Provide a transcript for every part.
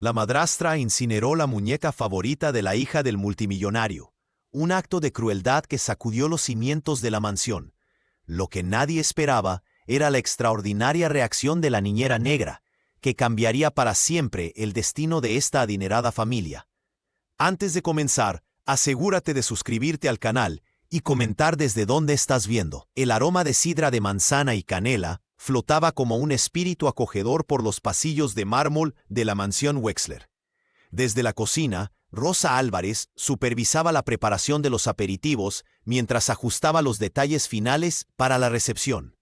La madrastra incineró la muñeca favorita de la hija del multimillonario, un acto de crueldad que sacudió los cimientos de la mansión. Lo que nadie esperaba era la extraordinaria reacción de la niñera negra, que cambiaría para siempre el destino de esta adinerada familia. Antes de comenzar, asegúrate de suscribirte al canal y comentar desde dónde estás viendo. El aroma de sidra de manzana y canela flotaba como un espíritu acogedor por los pasillos de mármol de la mansión Wexler. Desde la cocina, Rosa Álvarez supervisaba la preparación de los aperitivos mientras ajustaba los detalles finales para la recepción.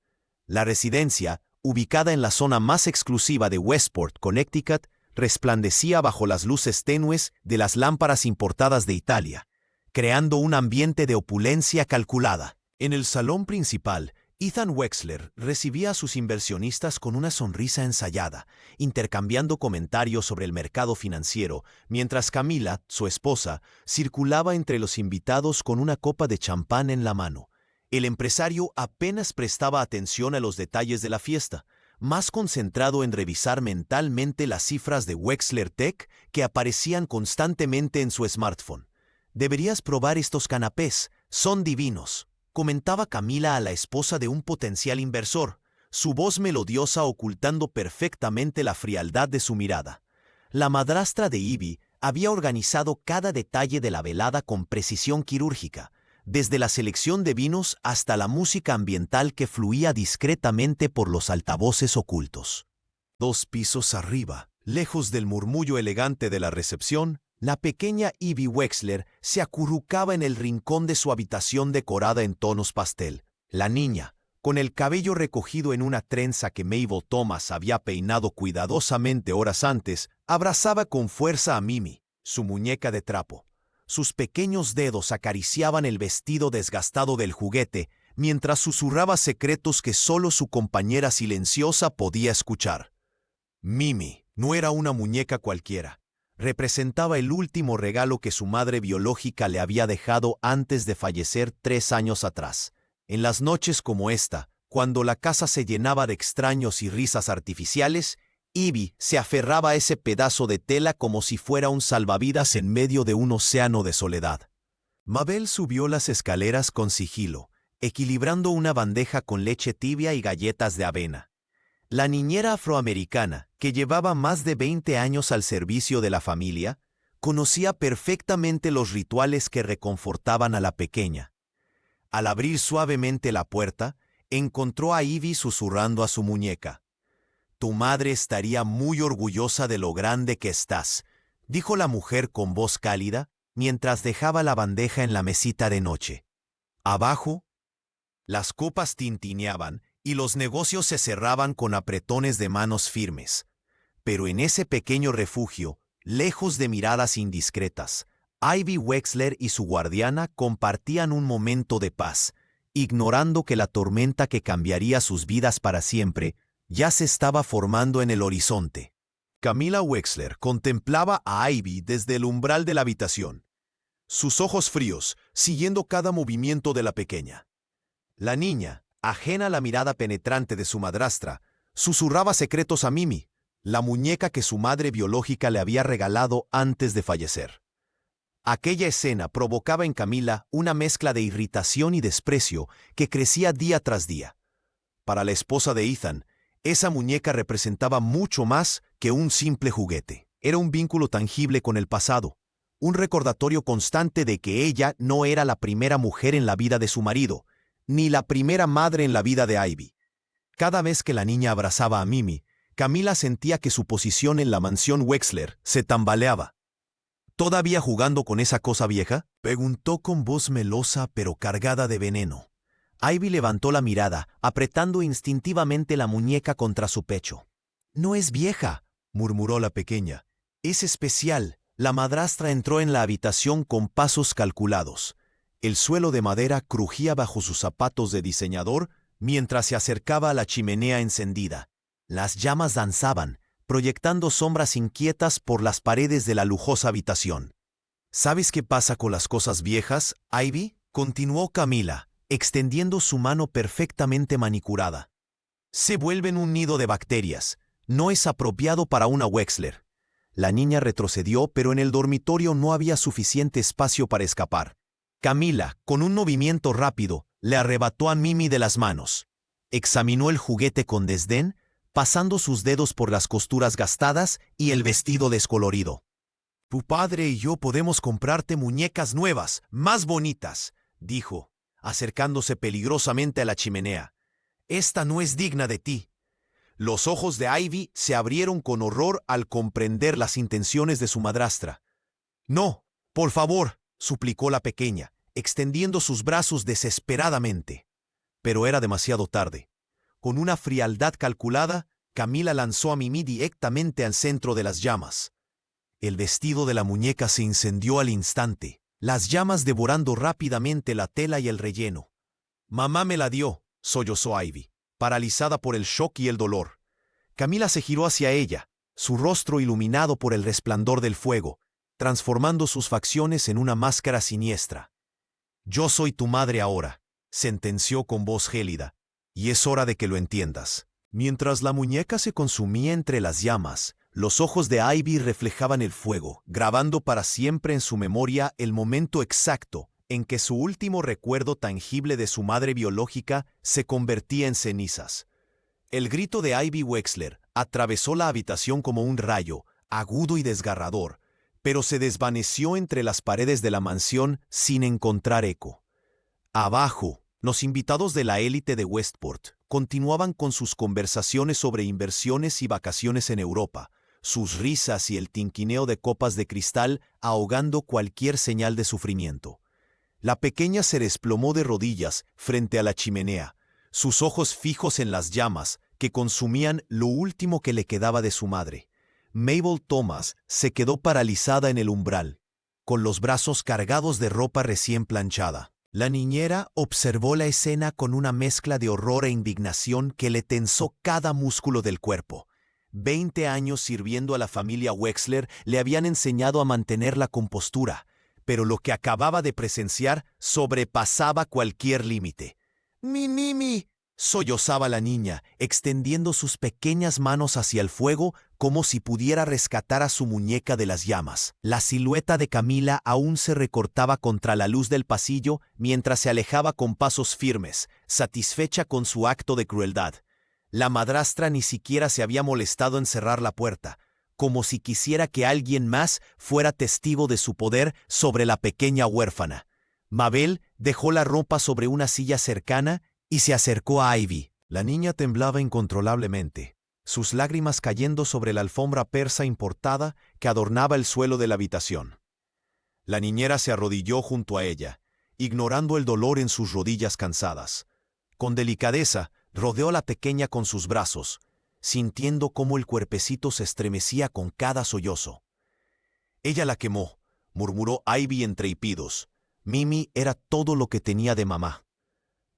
La residencia, ubicada en la zona más exclusiva de Westport, Connecticut, resplandecía bajo las luces tenues de las lámparas importadas de Italia, creando un ambiente de opulencia calculada. En el salón principal, Ethan Wexler recibía a sus inversionistas con una sonrisa ensayada, intercambiando comentarios sobre el mercado financiero, mientras Camila, su esposa, circulaba entre los invitados con una copa de champán en la mano. El empresario apenas prestaba atención a los detalles de la fiesta, más concentrado en revisar mentalmente las cifras de Wexler Tech que aparecían constantemente en su smartphone. «Deberías probar estos canapés, son divinos», comentaba Camila a la esposa de un potencial inversor, su voz melodiosa ocultando perfectamente la frialdad de su mirada. La madrastra de Ivy había organizado cada detalle de la velada con precisión quirúrgica, desde la selección de vinos hasta la música ambiental que fluía discretamente por los altavoces ocultos. 2 pisos arriba, lejos del murmullo elegante de la recepción, la pequeña Ivy Wexler se acurrucaba en el rincón de su habitación decorada en tonos pastel. La niña, con el cabello recogido en una trenza que Mabel Thomas había peinado cuidadosamente horas antes, abrazaba con fuerza a Mimi, su muñeca de trapo. Sus pequeños dedos acariciaban el vestido desgastado del juguete, mientras susurraba secretos que solo su compañera silenciosa podía escuchar. Mimi no era una muñeca cualquiera. Representaba el último regalo que su madre biológica le había dejado antes de fallecer 3 años atrás. En las noches como esta, cuando la casa se llenaba de extraños y risas artificiales, Ivy se aferraba a ese pedazo de tela como si fuera un salvavidas en medio de un océano de soledad. Mabel subió las escaleras con sigilo, equilibrando una bandeja con leche tibia y galletas de avena. La niñera afroamericana, que llevaba más de 20 años al servicio de la familia, conocía perfectamente los rituales que reconfortaban a la pequeña. Al abrir suavemente la puerta, encontró a Ivy susurrando a su muñeca. «Tu madre estaría muy orgullosa de lo grande que estás», dijo la mujer con voz cálida, mientras dejaba la bandeja en la mesita de noche. Abajo, las copas tintineaban y los negocios se cerraban con apretones de manos firmes. Pero en ese pequeño refugio, lejos de miradas indiscretas, Ivy Wexler y su guardiana compartían un momento de paz, ignorando que la tormenta que cambiaría sus vidas para siempre ya se estaba formando en el horizonte. Camila Wexler contemplaba a Ivy desde el umbral de la habitación, sus ojos fríos siguiendo cada movimiento de la pequeña. La niña, ajena a la mirada penetrante de su madrastra, susurraba secretos a Mimi, la muñeca que su madre biológica le había regalado antes de fallecer. Aquella escena provocaba en Camila una mezcla de irritación y desprecio que crecía día tras día. Para la esposa de Ethan, esa muñeca representaba mucho más que un simple juguete. Era un vínculo tangible con el pasado, un recordatorio constante de que ella no era la primera mujer en la vida de su marido, ni la primera madre en la vida de Ivy. Cada vez que la niña abrazaba a Mimi, Camila sentía que su posición en la mansión Wexler se tambaleaba. «¿Todavía jugando con esa cosa vieja?», preguntó con voz melosa pero cargada de veneno. Ivy levantó la mirada, apretando instintivamente la muñeca contra su pecho. «No es vieja», murmuró la pequeña. «Es especial». La madrastra entró en la habitación con pasos calculados. El suelo de madera crujía bajo sus zapatos de diseñador mientras se acercaba a la chimenea encendida. Las llamas danzaban, proyectando sombras inquietas por las paredes de la lujosa habitación. «¿Sabes qué pasa con las cosas viejas, Ivy?», continuó Camila, extendiendo su mano perfectamente manicurada. «Se vuelven un nido de bacterias. No es apropiado para una Wexler». La niña retrocedió, pero en el dormitorio no había suficiente espacio para escapar. Camila, con un movimiento rápido, le arrebató a Mimi de las manos. Examinó el juguete con desdén, pasando sus dedos por las costuras gastadas y el vestido descolorido. «Tu padre y yo podemos comprarte muñecas nuevas, más bonitas», dijo, acercándose peligrosamente a la chimenea. «Esta no es digna de ti». Los ojos de Ivy se abrieron con horror al comprender las intenciones de su madrastra. «No, por favor», suplicó la pequeña, extendiendo sus brazos desesperadamente. Pero era demasiado tarde. Con una frialdad calculada, Camila lanzó a Mimi directamente al centro de las llamas. El vestido de la muñeca se incendió al instante, las llamas devorando rápidamente la tela y el relleno. «Mamá me la dio», sollozó Ivy, paralizada por el shock y el dolor. Camila se giró hacia ella, su rostro iluminado por el resplandor del fuego, transformando sus facciones en una máscara siniestra. «Yo soy tu madre ahora», sentenció con voz gélida, «y es hora de que lo entiendas». Mientras la muñeca se consumía entre las llamas, los ojos de Ivy reflejaban el fuego, grabando para siempre en su memoria el momento exacto en que su último recuerdo tangible de su madre biológica se convertía en cenizas. El grito de Ivy Wexler atravesó la habitación como un rayo, agudo y desgarrador, pero se desvaneció entre las paredes de la mansión sin encontrar eco. Abajo, los invitados de la élite de Westport continuaban con sus conversaciones sobre inversiones y vacaciones en Europa, sus risas y el tinquineo de copas de cristal ahogando cualquier señal de sufrimiento. La pequeña se desplomó de rodillas frente a la chimenea, sus ojos fijos en las llamas que consumían lo último que le quedaba de su madre. Mabel Thomas se quedó paralizada en el umbral, con los brazos cargados de ropa recién planchada. La niñera observó la escena con una mezcla de horror e indignación que le tensó cada músculo del cuerpo. 20 años sirviendo a la familia Wexler le habían enseñado a mantener la compostura, pero lo que acababa de presenciar sobrepasaba cualquier límite. «¡Mi Mimi!», sollozaba la niña, extendiendo sus pequeñas manos hacia el fuego como si pudiera rescatar a su muñeca de las llamas. La silueta de Camila aún se recortaba contra la luz del pasillo mientras se alejaba con pasos firmes, satisfecha con su acto de crueldad. La madrastra ni siquiera se había molestado en cerrar la puerta, como si quisiera que alguien más fuera testigo de su poder sobre la pequeña huérfana. Mabel dejó la ropa sobre una silla cercana y se acercó a Ivy. La niña temblaba incontrolablemente, sus lágrimas cayendo sobre la alfombra persa importada que adornaba el suelo de la habitación. La niñera se arrodilló junto a ella, ignorando el dolor en sus rodillas cansadas. Con delicadeza, rodeó a la pequeña con sus brazos, sintiendo cómo el cuerpecito se estremecía con cada sollozo. «Ella la quemó», murmuró Ivy entre hipidos. «Mimi era todo lo que tenía de mamá».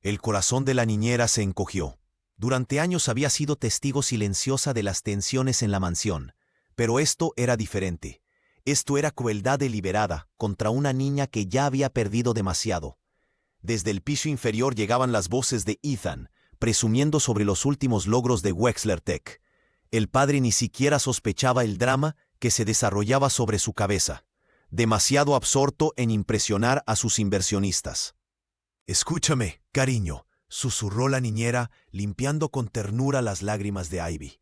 El corazón de la niñera se encogió. Durante años había sido testigo silenciosa de las tensiones en la mansión, pero esto era diferente. Esto era crueldad deliberada contra una niña que ya había perdido demasiado. Desde el piso inferior llegaban las voces de Ethan, presumiendo sobre los últimos logros de Wexler Tech. El padre ni siquiera sospechaba el drama que se desarrollaba sobre su cabeza, demasiado absorto en impresionar a sus inversionistas. «Escúchame, cariño», susurró la niñera, limpiando con ternura las lágrimas de Ivy.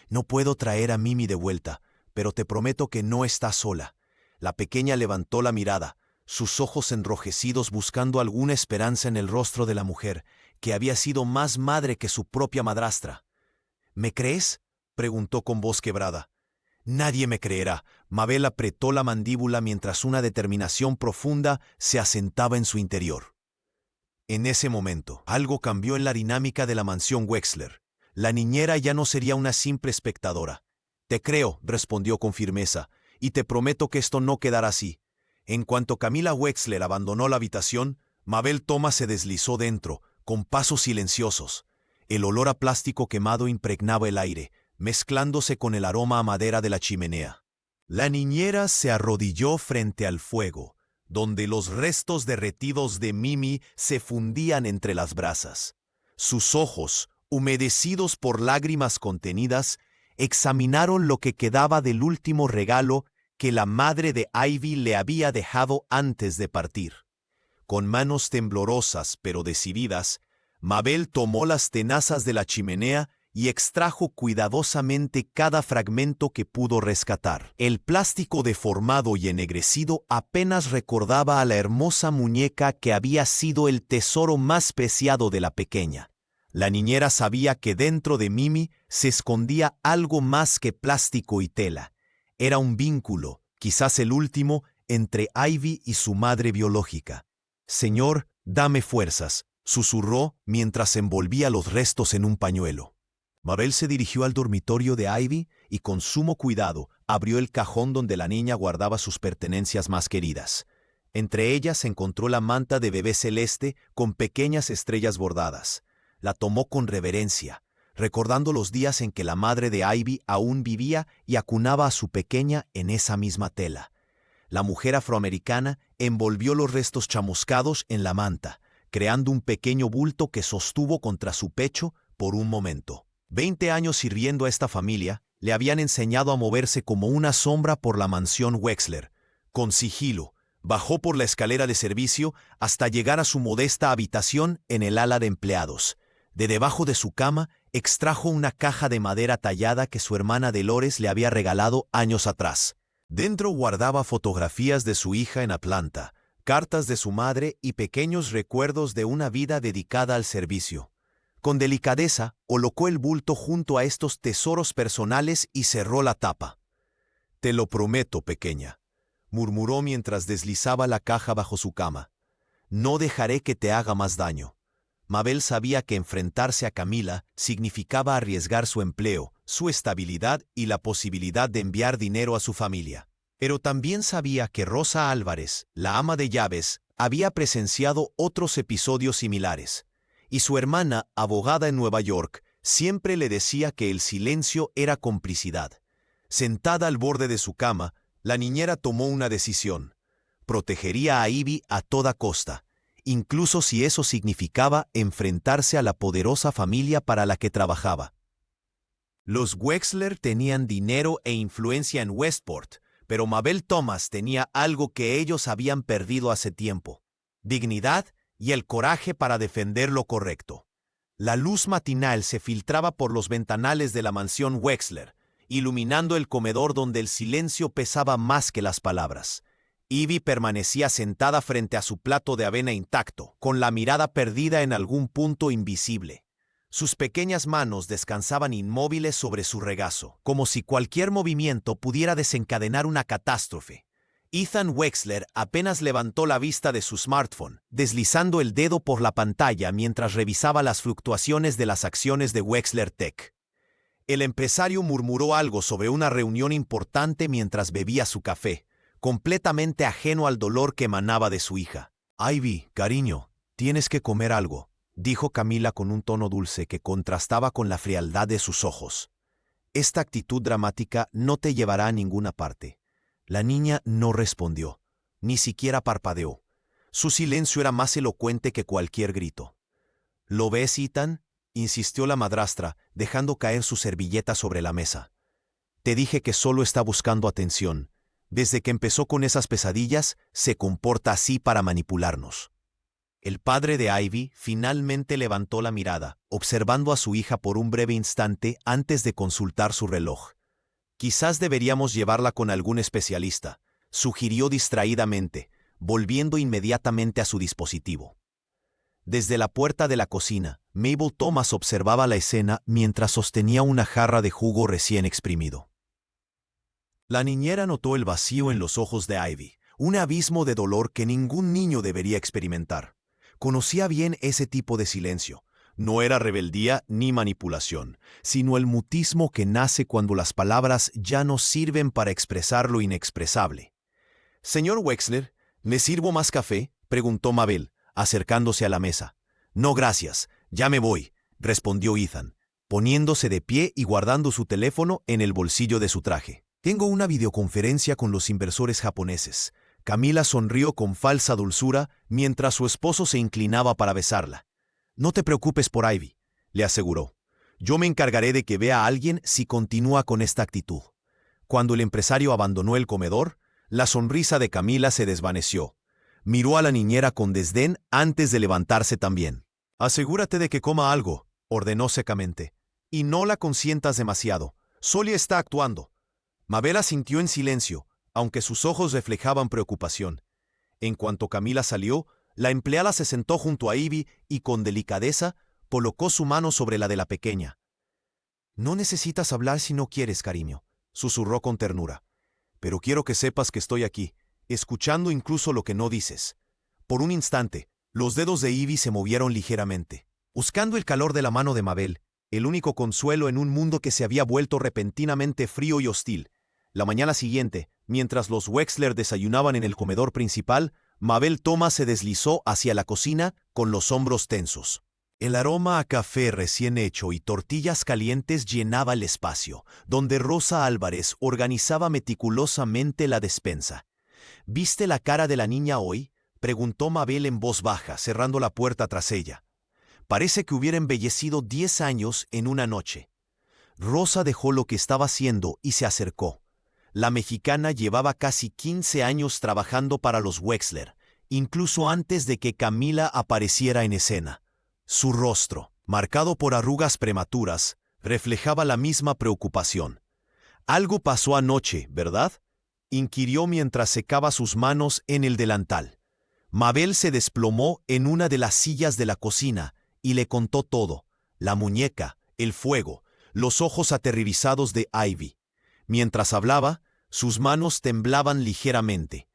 «No puedo traer a Mimi de vuelta, pero te prometo que no estás sola». La pequeña levantó la mirada, sus ojos enrojecidos buscando alguna esperanza en el rostro de la mujer, que había sido más madre que su propia madrastra. «¿Me crees?», preguntó con voz quebrada. «Nadie me creerá». Mabel apretó la mandíbula mientras una determinación profunda se asentaba en su interior. En ese momento, algo cambió en la dinámica de la mansión Wexler. La niñera ya no sería una simple espectadora. «Te creo», respondió con firmeza, «y te prometo que esto no quedará así». En cuanto Camila Wexler abandonó la habitación, Mabel Thomas se deslizó dentro, con pasos silenciosos. El olor a plástico quemado impregnaba el aire, mezclándose con el aroma a madera de la chimenea. La niñera se arrodilló frente al fuego, donde los restos derretidos de Mimi se fundían entre las brasas. Sus ojos, humedecidos por lágrimas contenidas, examinaron lo que quedaba del último regalo que la madre de Ivy le había dejado antes de partir. Con manos temblorosas pero decididas, Mabel tomó las tenazas de la chimenea y extrajo cuidadosamente cada fragmento que pudo rescatar. El plástico deformado y ennegrecido apenas recordaba a la hermosa muñeca que había sido el tesoro más preciado de la pequeña. La niñera sabía que dentro de Mimi se escondía algo más que plástico y tela. Era un vínculo, quizás el último, entre Ivy y su madre biológica. «Señor, dame fuerzas», susurró mientras envolvía los restos en un pañuelo. Mabel se dirigió al dormitorio de Ivy y con sumo cuidado abrió el cajón donde la niña guardaba sus pertenencias más queridas. Entre ellas encontró la manta de bebé celeste con pequeñas estrellas bordadas. La tomó con reverencia, recordando los días en que la madre de Ivy aún vivía y acunaba a su pequeña en esa misma tela. La mujer afroamericana envolvió los restos chamuscados en la manta, creando un pequeño bulto que sostuvo contra su pecho por un momento. 20 años sirviendo a esta familia le habían enseñado a moverse como una sombra por la mansión Wexler. Con sigilo, bajó por la escalera de servicio hasta llegar a su modesta habitación en el ala de empleados. De debajo de su cama extrajo una caja de madera tallada que su hermana Dolores le había regalado años atrás. Dentro guardaba fotografías de su hija en Atlanta, cartas de su madre y pequeños recuerdos de una vida dedicada al servicio. Con delicadeza, colocó el bulto junto a estos tesoros personales y cerró la tapa. «Te lo prometo, pequeña», murmuró mientras deslizaba la caja bajo su cama. «No dejaré que te haga más daño». Mabel sabía que enfrentarse a Camila significaba arriesgar su empleo, su estabilidad y la posibilidad de enviar dinero a su familia. Pero también sabía que Rosa Álvarez, la ama de llaves, había presenciado otros episodios similares. Y su hermana, abogada en Nueva York, siempre le decía que el silencio era complicidad. Sentada al borde de su cama, la niñera tomó una decisión. Protegería a Ivy a toda costa, incluso si eso significaba enfrentarse a la poderosa familia para la que trabajaba. Los Wexler tenían dinero e influencia en Westport, pero Mabel Thomas tenía algo que ellos habían perdido hace tiempo: dignidad y el coraje para defender lo correcto. La luz matinal se filtraba por los ventanales de la mansión Wexler, iluminando el comedor donde el silencio pesaba más que las palabras. Ivy permanecía sentada frente a su plato de avena intacto, con la mirada perdida en algún punto invisible. Sus pequeñas manos descansaban inmóviles sobre su regazo, como si cualquier movimiento pudiera desencadenar una catástrofe. Ethan Wexler apenas levantó la vista de su smartphone, deslizando el dedo por la pantalla mientras revisaba las fluctuaciones de las acciones de Wexler Tech. El empresario murmuró algo sobre una reunión importante mientras bebía su café, completamente ajeno al dolor que emanaba de su hija. «Ivy, cariño, tienes que comer algo», dijo Camila con un tono dulce que contrastaba con la frialdad de sus ojos. «Esta actitud dramática no te llevará a ninguna parte». La niña no respondió, ni siquiera parpadeó. Su silencio era más elocuente que cualquier grito. «¿Lo ves, Ethan?», insistió la madrastra, dejando caer su servilleta sobre la mesa. «Te dije que solo está buscando atención. Desde que empezó con esas pesadillas, se comporta así para manipularnos». El padre de Ivy finalmente levantó la mirada, observando a su hija por un breve instante antes de consultar su reloj. «Quizás deberíamos llevarla con algún especialista», sugirió distraídamente, volviendo inmediatamente a su dispositivo. Desde la puerta de la cocina, Mabel Thomas observaba la escena mientras sostenía una jarra de jugo recién exprimido. La niñera notó el vacío en los ojos de Ivy, un abismo de dolor que ningún niño debería experimentar. Conocía bien ese tipo de silencio. No era rebeldía ni manipulación, sino el mutismo que nace cuando las palabras ya no sirven para expresar lo inexpresable. «Señor Wexler, ¿me sirvo más café?», preguntó Mabel, acercándose a la mesa. «No, gracias, ya me voy», respondió Ethan, poniéndose de pie y guardando su teléfono en el bolsillo de su traje. «Tengo una videoconferencia con los inversores japoneses». Camila sonrió con falsa dulzura mientras su esposo se inclinaba para besarla. «No te preocupes por Ivy», le aseguró. Yo me encargaré de que vea a alguien si continúa con esta actitud. Cuando el empresario abandonó el comedor, la sonrisa de Camila se desvaneció. Miró a la niñera con desdén antes de levantarse también. Asegúrate de que coma algo, ordenó secamente. Y no la consientas demasiado. Solia está actuando. Mabel asintió en silencio, aunque sus ojos reflejaban preocupación. En cuanto Camila salió, la empleada se sentó junto a Ivy y con delicadeza colocó su mano sobre la de la pequeña. No necesitas hablar si no quieres, cariño, susurró con ternura. Pero quiero que sepas que estoy aquí, escuchando incluso lo que no dices. Por un instante, los dedos de Ivy se movieron ligeramente, buscando el calor de la mano de Mabel, el único consuelo en un mundo que se había vuelto repentinamente frío y hostil. La mañana siguiente, mientras los Wexler desayunaban en el comedor principal, Mabel Thomas se deslizó hacia la cocina con los hombros tensos. El aroma a café recién hecho y tortillas calientes llenaba el espacio, donde Rosa Álvarez organizaba meticulosamente la despensa. ¿Viste la cara de la niña hoy?, preguntó Mabel en voz baja, cerrando la puerta tras ella. Parece que hubiera embellecido 10 años en una noche. Rosa dejó lo que estaba haciendo y se acercó. La mexicana llevaba casi 15 años trabajando para los Wexler, incluso antes de que Camila apareciera en escena. Su rostro, marcado por arrugas prematuras, reflejaba la misma preocupación. «Algo pasó anoche, ¿verdad?», inquirió mientras secaba sus manos en el delantal. Mabel se desplomó en una de las sillas de la cocina y le contó todo: la muñeca, el fuego, los ojos aterrorizados de Ivy. Mientras hablaba, sus manos temblaban ligeramente.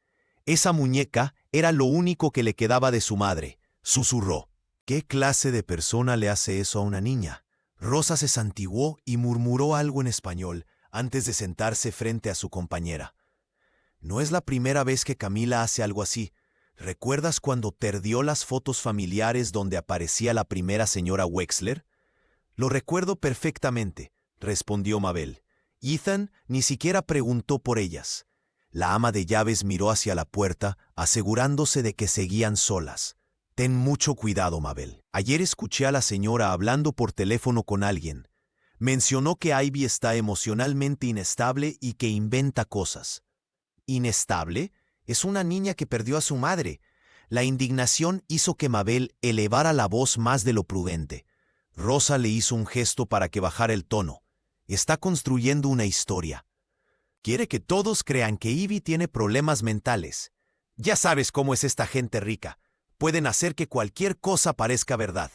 Esa muñeca era lo único que le quedaba de su madre, susurró. ¿Qué clase de persona le hace eso a una niña? Rosa se santiguó y murmuró algo en español antes de sentarse frente a su compañera. No es la primera vez que Camila hace algo así. ¿Recuerdas cuando perdió las fotos familiares donde aparecía la primera señora Wexler? Lo recuerdo perfectamente, respondió Mabel. Ethan ni siquiera preguntó por ellas. La ama de llaves miró hacia la puerta, asegurándose de que seguían solas. Ten mucho cuidado, Mabel. Ayer escuché a la señora hablando por teléfono con alguien. Mencionó que Ivy está emocionalmente inestable y que inventa cosas. ¿Inestable? Es una niña que perdió a su madre. La indignación hizo que Mabel elevara la voz más de lo prudente. Rosa le hizo un gesto para que bajara el tono. Está construyendo una historia. Quiere que todos crean que Ivy tiene problemas mentales. Ya sabes cómo es esta gente rica. Pueden hacer que cualquier cosa parezca verdad.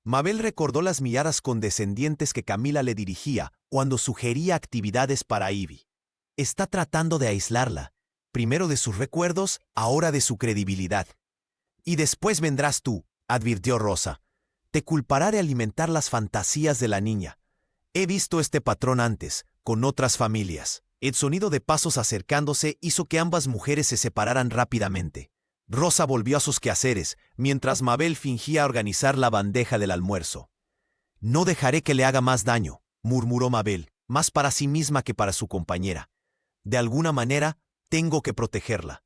Mabel recordó las miradas condescendientes que Camila le dirigía cuando sugería actividades para Ivy. Está tratando de aislarla, primero de sus recuerdos, ahora de su credibilidad. Y después vendrás tú, advirtió Rosa. Te culpará de alimentar las fantasías de la niña. He visto este patrón antes, con otras familias. El sonido de pasos acercándose hizo que ambas mujeres se separaran rápidamente. Rosa volvió a sus quehaceres, mientras Mabel fingía organizar la bandeja del almuerzo. No dejaré que le haga más daño, murmuró Mabel, más para sí misma que para su compañera. De alguna manera, tengo que protegerla.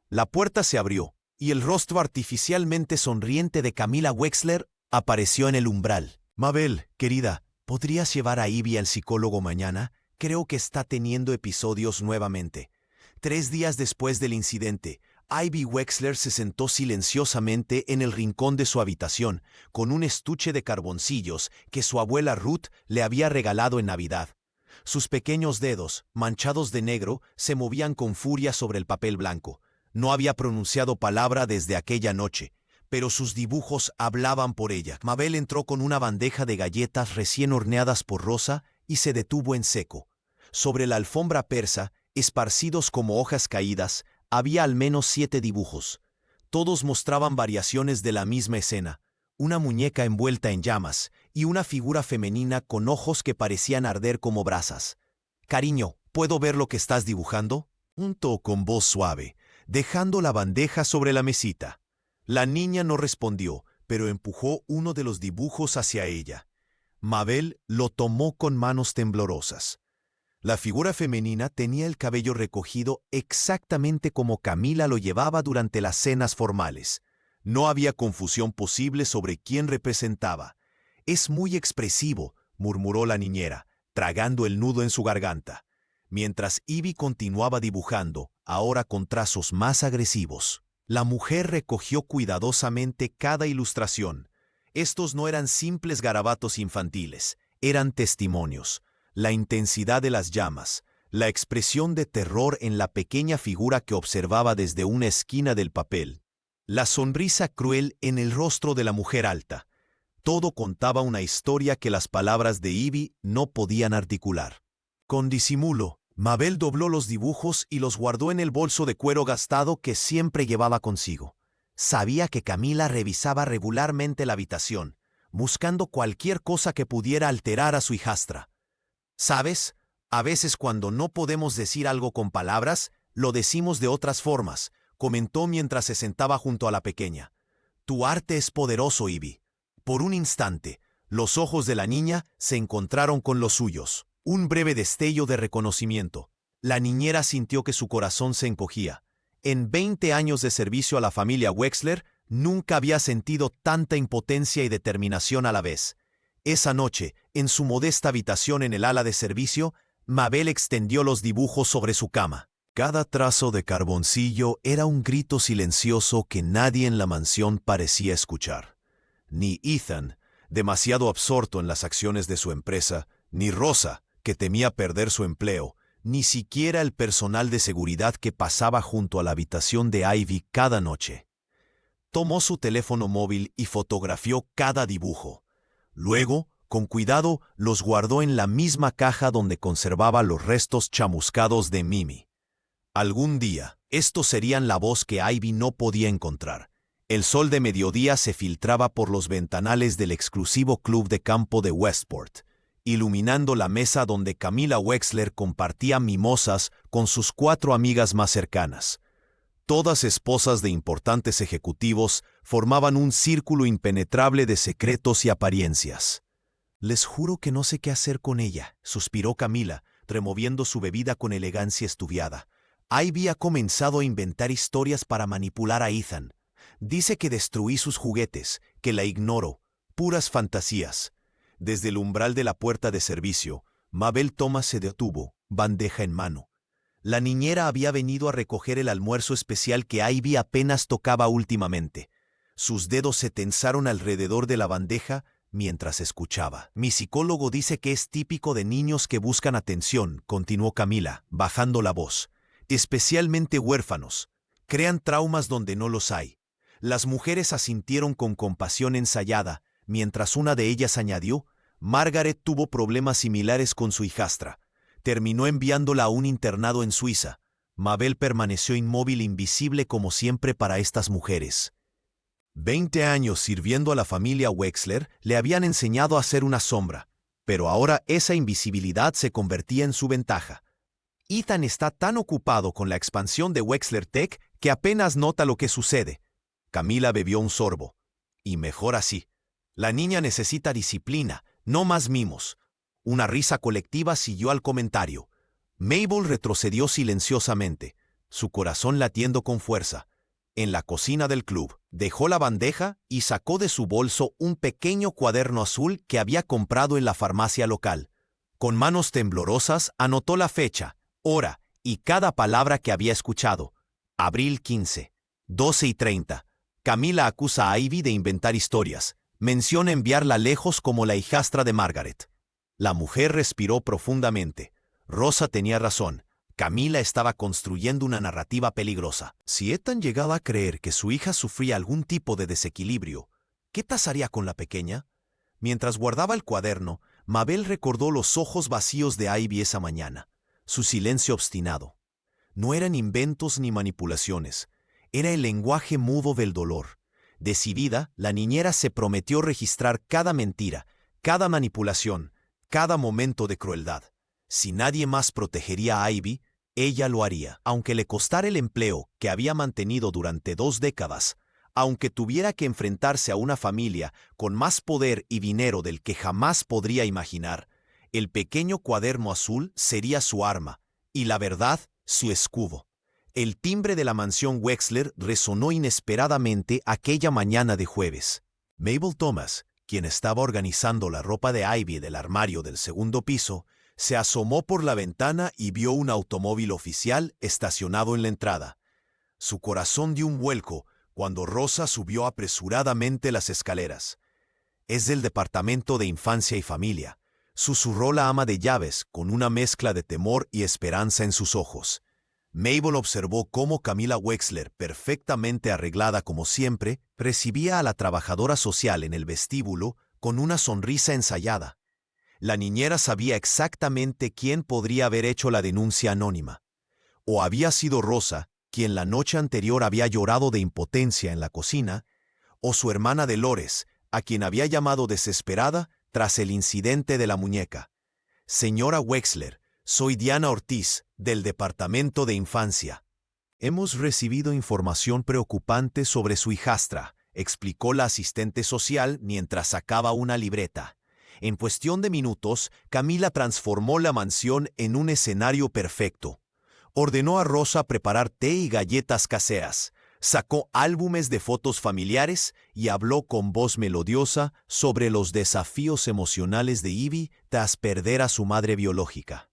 La puerta se abrió, y el rostro artificialmente sonriente de Camila Wexler apareció en el umbral. Mabel, querida, ¿podrías llevar a Ivy al psicólogo mañana? Creo que está teniendo episodios nuevamente. 3 días después del incidente, Ivy Wexler se sentó silenciosamente en el rincón de su habitación, con un estuche de carboncillos que su abuela Ruth le había regalado en Navidad. Sus pequeños dedos, manchados de negro, se movían con furia sobre el papel blanco. No había pronunciado palabra desde aquella noche, pero sus dibujos hablaban por ella. Mabel entró con una bandeja de galletas recién horneadas por Rosa y se detuvo en seco. Sobre la alfombra persa, esparcidos como hojas caídas, había al menos 7 dibujos. Todos mostraban variaciones de la misma escena: una muñeca envuelta en llamas y una figura femenina con ojos que parecían arder como brasas. «Cariño, ¿puedo ver lo que estás dibujando?», preguntó con voz suave, dejando la bandeja sobre la mesita. La niña no respondió, pero empujó uno de los dibujos hacia ella. Mabel lo tomó con manos temblorosas. La figura femenina tenía el cabello recogido exactamente como Camila lo llevaba durante las cenas formales. No había confusión posible sobre quién representaba. Es muy expresivo, murmuró la niñera, tragando el nudo en su garganta, mientras Ivy continuaba dibujando, ahora con trazos más agresivos. La mujer recogió cuidadosamente cada ilustración. Estos no eran simples garabatos infantiles, eran testimonios. La intensidad de las llamas, la expresión de terror en la pequeña figura que observaba desde una esquina del papel, la sonrisa cruel en el rostro de la mujer alta. Todo contaba una historia que las palabras de Ivy no podían articular. Con disimulo, Mabel dobló los dibujos y los guardó en el bolso de cuero gastado que siempre llevaba consigo. Sabía que Camila revisaba regularmente la habitación, buscando cualquier cosa que pudiera alterar a su hijastra. ¿Sabes? A veces cuando no podemos decir algo con palabras, lo decimos de otras formas, comentó mientras se sentaba junto a la pequeña. Tu arte es poderoso, Ivy. Por un instante, los ojos de la niña se encontraron con los suyos. Un breve destello de reconocimiento. La niñera sintió que su corazón se encogía. En 20 años de servicio a la familia Wexler, nunca había sentido tanta impotencia y determinación a la vez. Esa noche, en su modesta habitación en el ala de servicio, Mabel extendió los dibujos sobre su cama. Cada trazo de carboncillo era un grito silencioso que nadie en la mansión parecía escuchar. Ni Ethan, demasiado absorto en las acciones de su empresa, ni Rosa, que temía perder su empleo, ni siquiera el personal de seguridad que pasaba junto a la habitación de Ivy cada noche. Tomó su teléfono móvil y fotografió cada dibujo. Luego, con cuidado, los guardó en la misma caja donde conservaba los restos chamuscados de Mimi. Algún día, estos serían la voz que Ivy no podía encontrar. El sol de mediodía se filtraba por los ventanales del exclusivo club de campo de Westport, iluminando la mesa donde Camila Wexler compartía mimosas con sus 4 amigas más cercanas. Todas esposas de importantes ejecutivos formaban un círculo impenetrable de secretos y apariencias. Les juro que no sé qué hacer con ella, suspiró Camila, removiendo su bebida con elegancia estudiada. Ivy ha comenzado a inventar historias para manipular a Ethan. Dice que destruí sus juguetes, que la ignoro, puras fantasías. Desde el umbral de la puerta de servicio, Mabel Thomas se detuvo, bandeja en mano. La niñera había venido a recoger el almuerzo especial que Ivy apenas tocaba últimamente. Sus dedos se tensaron alrededor de la bandeja mientras escuchaba. Mi psicólogo dice que es típico de niños que buscan atención, continuó Camila, bajando la voz. Especialmente huérfanos. Crean traumas donde no los hay. Las mujeres asintieron con compasión ensayada, mientras una de ellas añadió, Margaret tuvo problemas similares con su hijastra. Terminó enviándola a un internado en Suiza. Mabel permaneció inmóvil, invisible como siempre para estas mujeres. 20 años sirviendo a la familia Wexler le habían enseñado a ser una sombra, pero ahora esa invisibilidad se convertía en su ventaja. Ethan está tan ocupado con la expansión de Wexler Tech que apenas nota lo que sucede. Camila bebió un sorbo. Y mejor así. La niña necesita disciplina, no más mimos. Una risa colectiva siguió al comentario. Mabel retrocedió silenciosamente, su corazón latiendo con fuerza. En la cocina del club, dejó la bandeja y sacó de su bolso un pequeño cuaderno azul que había comprado en la farmacia local. Con manos temblorosas anotó la fecha, hora y cada palabra que había escuchado. Abril 15, 12:30. Camila acusa a Ivy de inventar historias. Menciona enviarla lejos como la hijastra de Margaret. La mujer respiró profundamente. Rosa tenía razón. Camila estaba construyendo una narrativa peligrosa. Si Ethan llegaba a creer que su hija sufría algún tipo de desequilibrio, ¿qué pasaría con la pequeña? Mientras guardaba el cuaderno, Mabel recordó los ojos vacíos de Ivy esa mañana, su silencio obstinado. No eran inventos ni manipulaciones, era el lenguaje mudo del dolor. Decidida, la niñera se prometió registrar cada mentira, cada manipulación, cada momento de crueldad. Si nadie más protegería a Ivy, ella lo haría, aunque le costara el empleo que había mantenido durante 2 décadas, aunque tuviera que enfrentarse a una familia con más poder y dinero del que jamás podría imaginar. El pequeño cuaderno azul sería su arma, y la verdad, su escudo. El timbre de la mansión Wexler resonó inesperadamente aquella mañana de jueves. Mabel Thomas, quien estaba organizando la ropa de Ivy del armario del segundo piso, se asomó por la ventana y vio un automóvil oficial estacionado en la entrada. Su corazón dio un vuelco cuando Rosa subió apresuradamente las escaleras. «Es del Departamento de Infancia y Familia», susurró la ama de llaves con una mezcla de temor y esperanza en sus ojos. Mabel observó cómo Camila Wexler, perfectamente arreglada como siempre, recibía a la trabajadora social en el vestíbulo con una sonrisa ensayada. La niñera sabía exactamente quién podría haber hecho la denuncia anónima. O había sido Rosa, quien la noche anterior había llorado de impotencia en la cocina, o su hermana Dolores, a quien había llamado desesperada tras el incidente de la muñeca. «Señora Wexler, soy Diana Ortiz, del Departamento de Infancia. Hemos recibido información preocupante sobre su hijastra», explicó la asistente social mientras sacaba una libreta. En cuestión de minutos, Camila transformó la mansión en un escenario perfecto. Ordenó a Rosa preparar té y galletas caseras, sacó álbumes de fotos familiares y habló con voz melodiosa sobre los desafíos emocionales de Ivy tras perder a su madre biológica.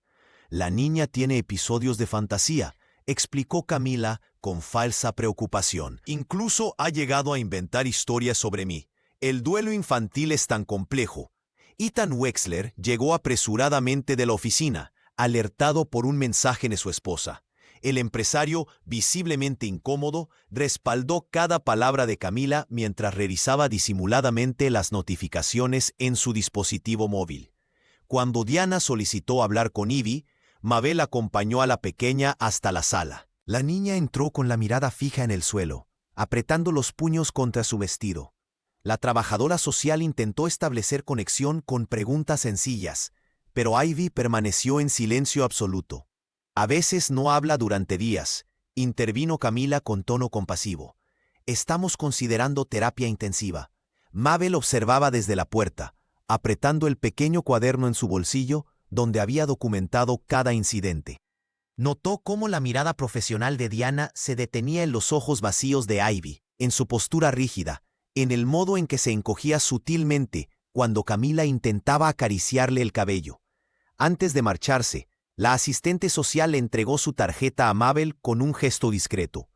«La niña tiene episodios de fantasía», explicó Camila con falsa preocupación. «Incluso ha llegado a inventar historias sobre mí. El duelo infantil es tan complejo». Ethan Wexler llegó apresuradamente de la oficina, alertado por un mensaje de su esposa. El empresario, visiblemente incómodo, respaldó cada palabra de Camila mientras revisaba disimuladamente las notificaciones en su dispositivo móvil. Cuando Diana solicitó hablar con Ivy, Mabel acompañó a la pequeña hasta la sala. La niña entró con la mirada fija en el suelo, apretando los puños contra su vestido. La trabajadora social intentó establecer conexión con preguntas sencillas, pero Ivy permaneció en silencio absoluto. «A veces no habla durante días», intervino Camila con tono compasivo. «Estamos considerando terapia intensiva». Mabel observaba desde la puerta, apretando el pequeño cuaderno en su bolsillo donde había documentado cada incidente. Notó cómo la mirada profesional de Diana se detenía en los ojos vacíos de Ivy, en su postura rígida, en el modo en que se encogía sutilmente cuando Camila intentaba acariciarle el cabello. Antes de marcharse, la asistente social le entregó su tarjeta a Mabel con un gesto discreto.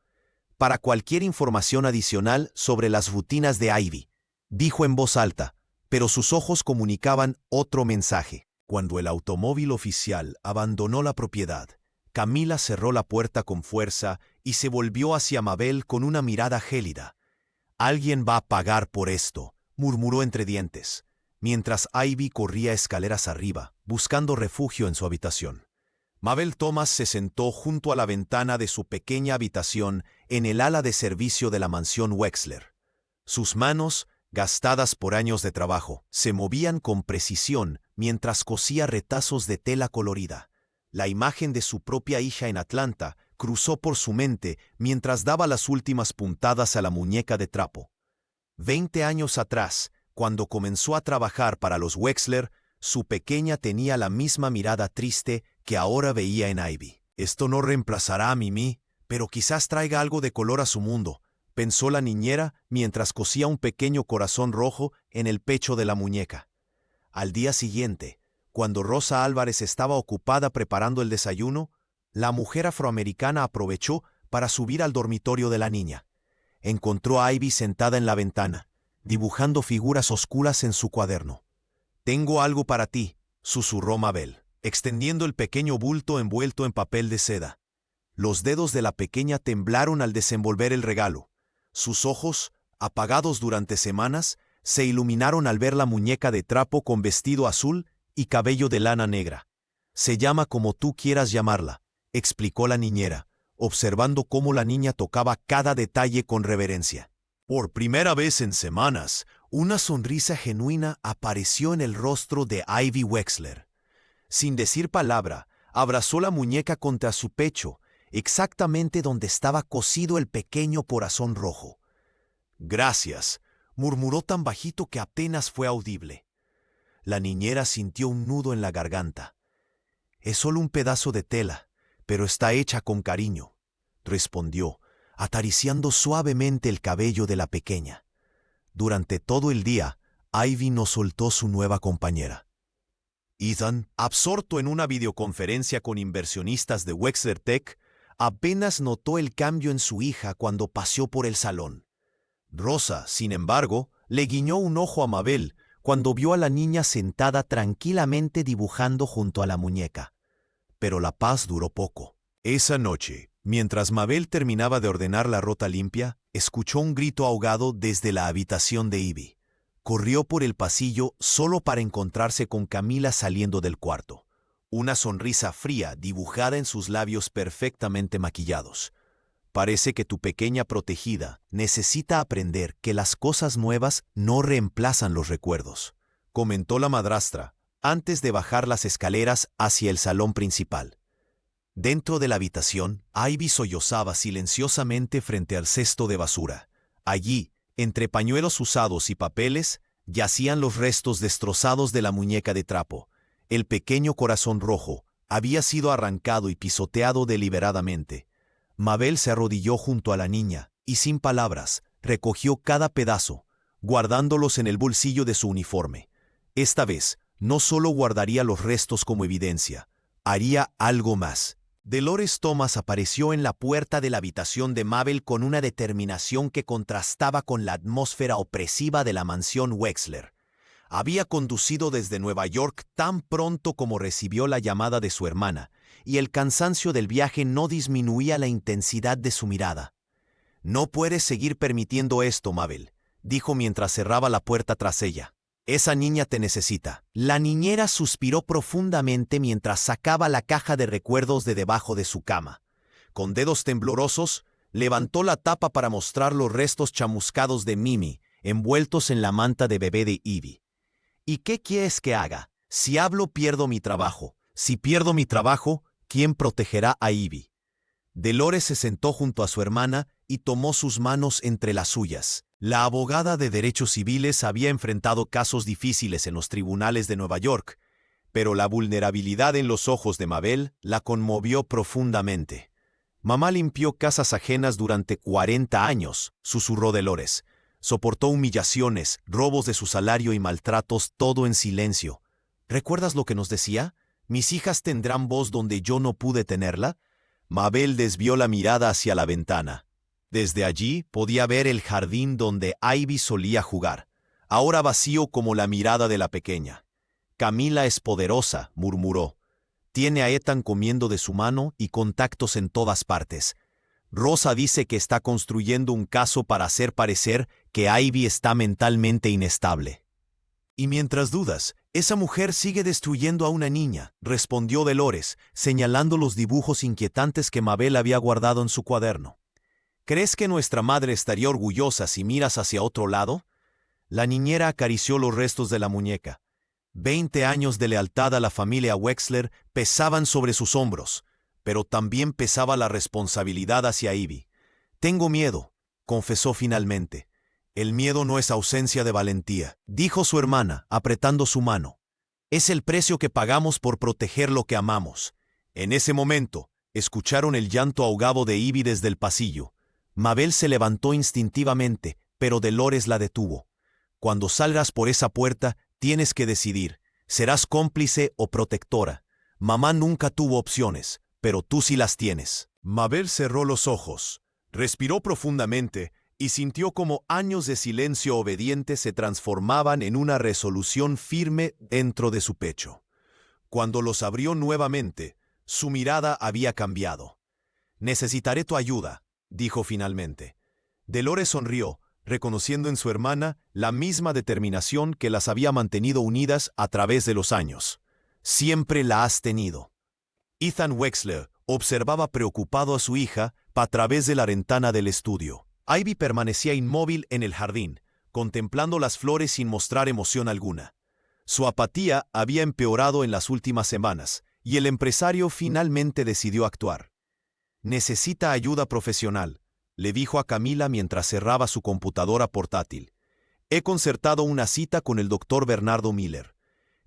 «Para cualquier información adicional sobre las rutinas de Ivy», dijo en voz alta, pero sus ojos comunicaban otro mensaje. Cuando el automóvil oficial abandonó la propiedad, Camila cerró la puerta con fuerza y se volvió hacia Mabel con una mirada gélida. «Alguien va a pagar por esto», murmuró entre dientes, mientras Ivy corría escaleras arriba, buscando refugio en su habitación. Mabel Thomas se sentó junto a la ventana de su pequeña habitación en el ala de servicio de la mansión Wexler. Sus manos, gastadas por años de trabajo, se movían con precisión mientras cosía retazos de tela colorida. La imagen de su propia hija en Atlanta cruzó por su mente mientras daba las últimas puntadas a la muñeca de trapo. 20 años atrás, cuando comenzó a trabajar para los Wexler, su pequeña tenía la misma mirada triste que ahora veía en Ivy. «Esto no reemplazará a Mimi, pero quizás traiga algo de color a su mundo», pensó la niñera mientras cosía un pequeño corazón rojo en el pecho de la muñeca. Al día siguiente, cuando Rosa Álvarez estaba ocupada preparando el desayuno, la mujer afroamericana aprovechó para subir al dormitorio de la niña. Encontró a Ivy sentada en la ventana, dibujando figuras oscuras en su cuaderno. «Tengo algo para ti», susurró Mabel, extendiendo el pequeño bulto envuelto en papel de seda. Los dedos de la pequeña temblaron al desenvolver el regalo. Sus ojos, apagados durante semanas, se iluminaron al ver la muñeca de trapo con vestido azul y cabello de lana negra. «Se llama como tú quieras llamarla», explicó la niñera, observando cómo la niña tocaba cada detalle con reverencia. Por primera vez en semanas, una sonrisa genuina apareció en el rostro de Ivy Wexler. Sin decir palabra, abrazó la muñeca contra su pecho, exactamente donde estaba cosido el pequeño corazón rojo. «Gracias», murmuró tan bajito que apenas fue audible. La niñera sintió un nudo en la garganta. «Es solo un pedazo de tela, pero está hecha con cariño», respondió, acariciando suavemente el cabello de la pequeña. Durante todo el día, Ivy no soltó su nueva compañera. Ethan, absorto en una videoconferencia con inversionistas de Wexler Tech, apenas notó el cambio en su hija cuando paseó por el salón. Rosa, sin embargo, le guiñó un ojo a Mabel cuando vio a la niña sentada tranquilamente dibujando junto a la muñeca. Pero la paz duró poco. Esa noche, mientras Mabel terminaba de ordenar la rota limpia, escuchó un grito ahogado desde la habitación de Ivy. Corrió por el pasillo solo para encontrarse con Camila saliendo del cuarto. Una sonrisa fría dibujada en sus labios perfectamente maquillados. Parece que tu pequeña protegida necesita aprender que las cosas nuevas no reemplazan los recuerdos, comentó la madrastra antes de bajar las escaleras hacia el salón principal. Dentro de la habitación, Ivy sollozaba silenciosamente frente al cesto de basura. Allí, entre pañuelos usados y papeles, yacían los restos destrozados de la muñeca de trapo. El pequeño corazón rojo había sido arrancado y pisoteado deliberadamente. Mabel se arrodilló junto a la niña y, sin palabras, recogió cada pedazo, guardándolos en el bolsillo de su uniforme. Esta vez, no solo guardaría los restos como evidencia, haría algo más. Dolores Thomas apareció en la puerta de la habitación de Mabel con una determinación que contrastaba con la atmósfera opresiva de la mansión Wexler. Había conducido desde Nueva York tan pronto como recibió la llamada de su hermana, y el cansancio del viaje no disminuía la intensidad de su mirada. «No puedes seguir permitiendo esto, Mabel», dijo mientras cerraba la puerta tras ella. «Esa niña te necesita». La niñera suspiró profundamente mientras sacaba la caja de recuerdos de debajo de su cama. Con dedos temblorosos, levantó la tapa para mostrar los restos chamuscados de Mimi, envueltos en la manta de bebé de Ivy. «¿Y qué quieres que haga? Si hablo, pierdo mi trabajo. Si pierdo mi trabajo, ¿quién protegerá a Ivy?». Dolores se sentó junto a su hermana y tomó sus manos entre las suyas. La abogada de derechos civiles había enfrentado casos difíciles en los tribunales de Nueva York, pero la vulnerabilidad en los ojos de Mabel la conmovió profundamente. «Mamá limpió casas ajenas durante 40 años», susurró Dolores. «Soportó humillaciones, robos de su salario y maltratos, todo en silencio. ¿Recuerdas lo que nos decía? ¿Mis hijas tendrán voz donde yo no pude tenerla?». Mabel desvió la mirada hacia la ventana. Desde allí podía ver el jardín donde Ivy solía jugar, ahora vacío como la mirada de la pequeña. «Camila es poderosa», murmuró. «Tiene a Ethan comiendo de su mano y contactos en todas partes. Rosa dice que está construyendo un caso para hacer parecer que Ivy está mentalmente inestable». «Y mientras dudas, esa mujer sigue destruyendo a una niña», respondió Dolores, señalando los dibujos inquietantes que Mabel había guardado en su cuaderno. «¿Crees que nuestra madre estaría orgullosa si miras hacia otro lado?». La niñera acarició los restos de la muñeca. 20 años de lealtad a la familia Wexler pesaban sobre sus hombros, pero también pesaba la responsabilidad hacia Ivy. «Tengo miedo», confesó finalmente. «El miedo no es ausencia de valentía», dijo su hermana, apretando su mano. «Es el precio que pagamos por proteger lo que amamos». En ese momento, escucharon el llanto ahogado de Ivy desde el pasillo. Mabel se levantó instintivamente, pero Dolores la detuvo. «Cuando salgas por esa puerta, tienes que decidir. ¿Serás cómplice o protectora? Mamá nunca tuvo opciones, pero tú sí las tienes». Mabel cerró los ojos, respiró profundamente y sintió como años de silencio obediente se transformaban en una resolución firme dentro de su pecho. Cuando los abrió nuevamente, su mirada había cambiado. «Necesitaré tu ayuda», dijo finalmente. Dolores sonrió, reconociendo en su hermana la misma determinación que las había mantenido unidas a través de los años. «Siempre la has tenido». Ethan Wexler observaba preocupado a su hija a través de la ventana del estudio. Ivy permanecía inmóvil en el jardín, contemplando las flores sin mostrar emoción alguna. Su apatía había empeorado en las últimas semanas, y el empresario finalmente decidió actuar. «Necesita ayuda profesional», le dijo a Camila mientras cerraba su computadora portátil. «He concertado una cita con el Dr. Bernardo Miller».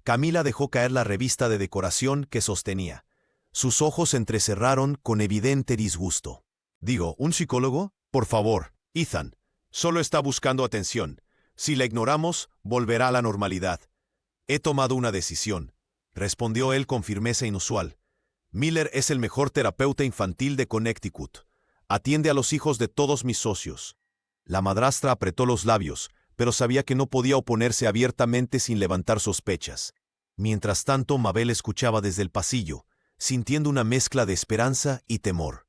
Camila dejó caer la revista de decoración que sostenía. Sus ojos se entrecerraron con evidente disgusto. «Digo, ¿un psicólogo? Por favor, Ethan. Solo está buscando atención. Si la ignoramos, volverá a la normalidad. He tomado una decisión, respondió él con firmeza inusual. Miller es el mejor terapeuta infantil de Connecticut. Atiende a los hijos de todos mis socios. La madrastra apretó los labios, pero sabía que no podía oponerse abiertamente sin levantar sospechas. Mientras tanto, Mabel escuchaba desde el pasillo, sintiendo una mezcla de esperanza y temor.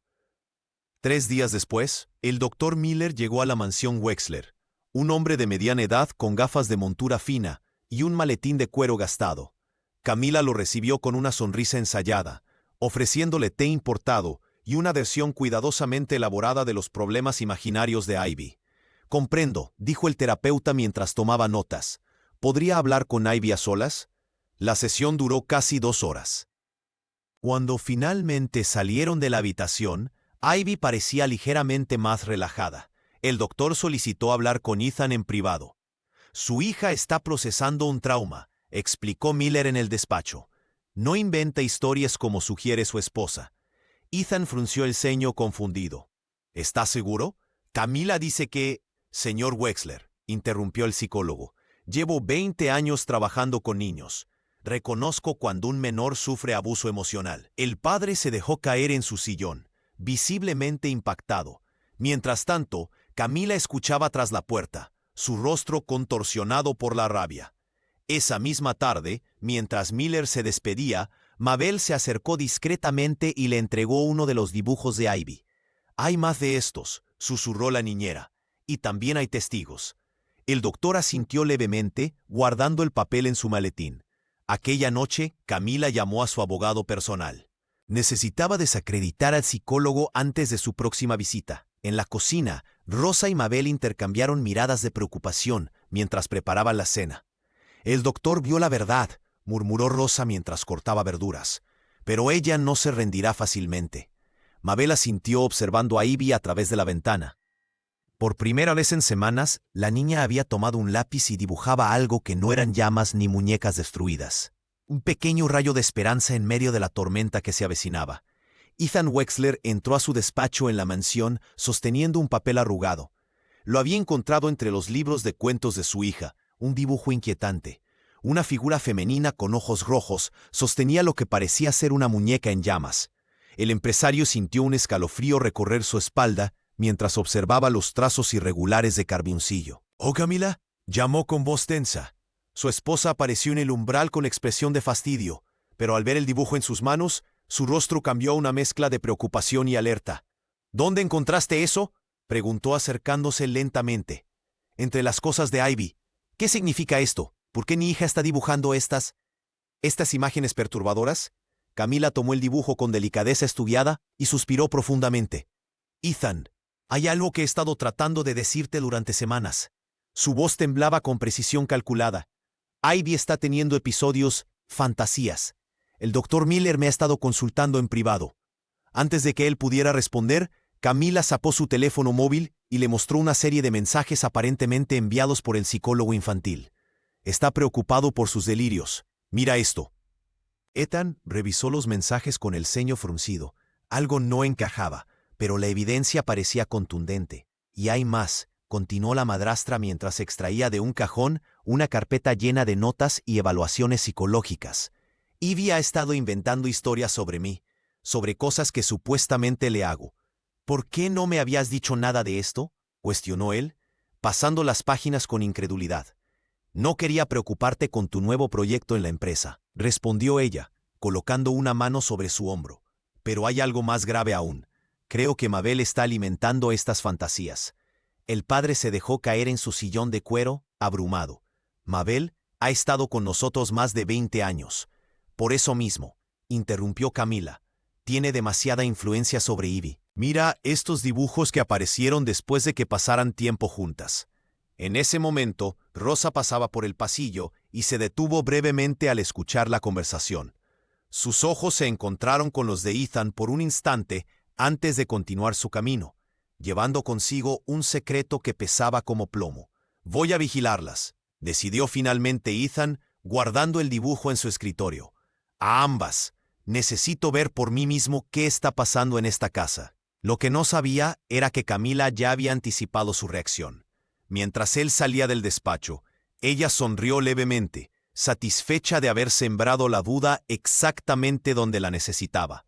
3 días después, el doctor Miller llegó a la mansión Wexler, un hombre de mediana edad con gafas de montura fina y un maletín de cuero gastado. Camila lo recibió con una sonrisa ensayada, ofreciéndole té importado y una versión cuidadosamente elaborada de los problemas imaginarios de Ivy. «Comprendo», dijo el terapeuta mientras tomaba notas. «¿Podría hablar con Ivy a solas?» La sesión duró casi 2 horas. Cuando finalmente salieron de la habitación, Ivy parecía ligeramente más relajada. El doctor solicitó hablar con Ethan en privado. «Su hija está procesando un trauma», explicó Miller en el despacho. «No inventa historias como sugiere su esposa». Ethan frunció el ceño confundido. «¿Está seguro? Camila dice que...» «Señor Wexler», interrumpió el psicólogo, «llevo 20 años trabajando con niños. Reconozco cuando un menor sufre abuso emocional». El padre se dejó caer en su sillón, visiblemente impactado. Mientras tanto, Camila escuchaba tras la puerta, su rostro contorsionado por la rabia. Esa misma tarde, mientras Miller se despedía, Mabel se acercó discretamente y le entregó uno de los dibujos de Ivy. «Hay más de estos», susurró la niñera, «y también hay testigos». El doctor asintió levemente, guardando el papel en su maletín. Aquella noche, Camila llamó a su abogado personal. Necesitaba desacreditar al psicólogo antes de su próxima visita. En la cocina, Rosa y Mabel intercambiaron miradas de preocupación mientras preparaban la cena. «El doctor vio la verdad», murmuró Rosa mientras cortaba verduras. «Pero ella no se rendirá fácilmente». Mabel asintió observando a Ivy a través de la ventana. Por primera vez en semanas, la niña había tomado un lápiz y dibujaba algo que no eran llamas ni muñecas destruidas. Un pequeño rayo de esperanza en medio de la tormenta que se avecinaba. Ethan Wexler entró a su despacho en la mansión sosteniendo un papel arrugado. Lo había encontrado entre los libros de cuentos de su hija, un dibujo inquietante. Una figura femenina con ojos rojos sostenía lo que parecía ser una muñeca en llamas. El empresario sintió un escalofrío recorrer su espalda mientras observaba los trazos irregulares de carboncillo. «¿Oh, Camila?», llamó con voz tensa. Su esposa apareció en el umbral con expresión de fastidio, pero al ver el dibujo en sus manos, su rostro cambió a una mezcla de preocupación y alerta. «¿Dónde encontraste eso?», preguntó acercándose lentamente. «Entre las cosas de Ivy. ¿Qué significa esto? ¿Por qué mi hija está dibujando estas imágenes perturbadoras?» Camila tomó el dibujo con delicadeza estudiada y suspiró profundamente. «Ethan, hay algo que he estado tratando de decirte durante semanas». Su voz temblaba con precisión calculada. «Ivy está teniendo episodios, fantasías. El doctor Miller me ha estado consultando en privado». Antes de que él pudiera responder, Camila sacó su teléfono móvil y le mostró una serie de mensajes aparentemente enviados por el psicólogo infantil. «Está preocupado por sus delirios. Mira esto». Ethan revisó los mensajes con el ceño fruncido. Algo no encajaba, pero la evidencia parecía contundente. «Y hay más», continuó la madrastra mientras extraía de un cajón una carpeta llena de notas y evaluaciones psicológicas. «Ivy ha estado inventando historias sobre mí, sobre cosas que supuestamente le hago». «¿Por qué no me habías dicho nada de esto?», cuestionó él, pasando las páginas con incredulidad. «No quería preocuparte con tu nuevo proyecto en la empresa», respondió ella, colocando una mano sobre su hombro. «Pero hay algo más grave aún. Creo que Mabel está alimentando estas fantasías». El padre se dejó caer en su sillón de cuero, abrumado. «Mabel ha estado con nosotros más de 20 años. Por eso mismo», interrumpió Camila, «tiene demasiada influencia sobre Ivy. Mira estos dibujos que aparecieron después de que pasaran tiempo juntas». En ese momento, Rosa pasaba por el pasillo y se detuvo brevemente al escuchar la conversación. Sus ojos se encontraron con los de Ethan por un instante antes de continuar su camino, llevando consigo un secreto que pesaba como plomo. «Voy a vigilarlas», decidió finalmente Ethan, guardando el dibujo en su escritorio. «A ambas. Necesito ver por mí mismo qué está pasando en esta casa». Lo que no sabía era que Camila ya había anticipado su reacción. Mientras él salía del despacho, ella sonrió levemente, satisfecha de haber sembrado la duda exactamente donde la necesitaba.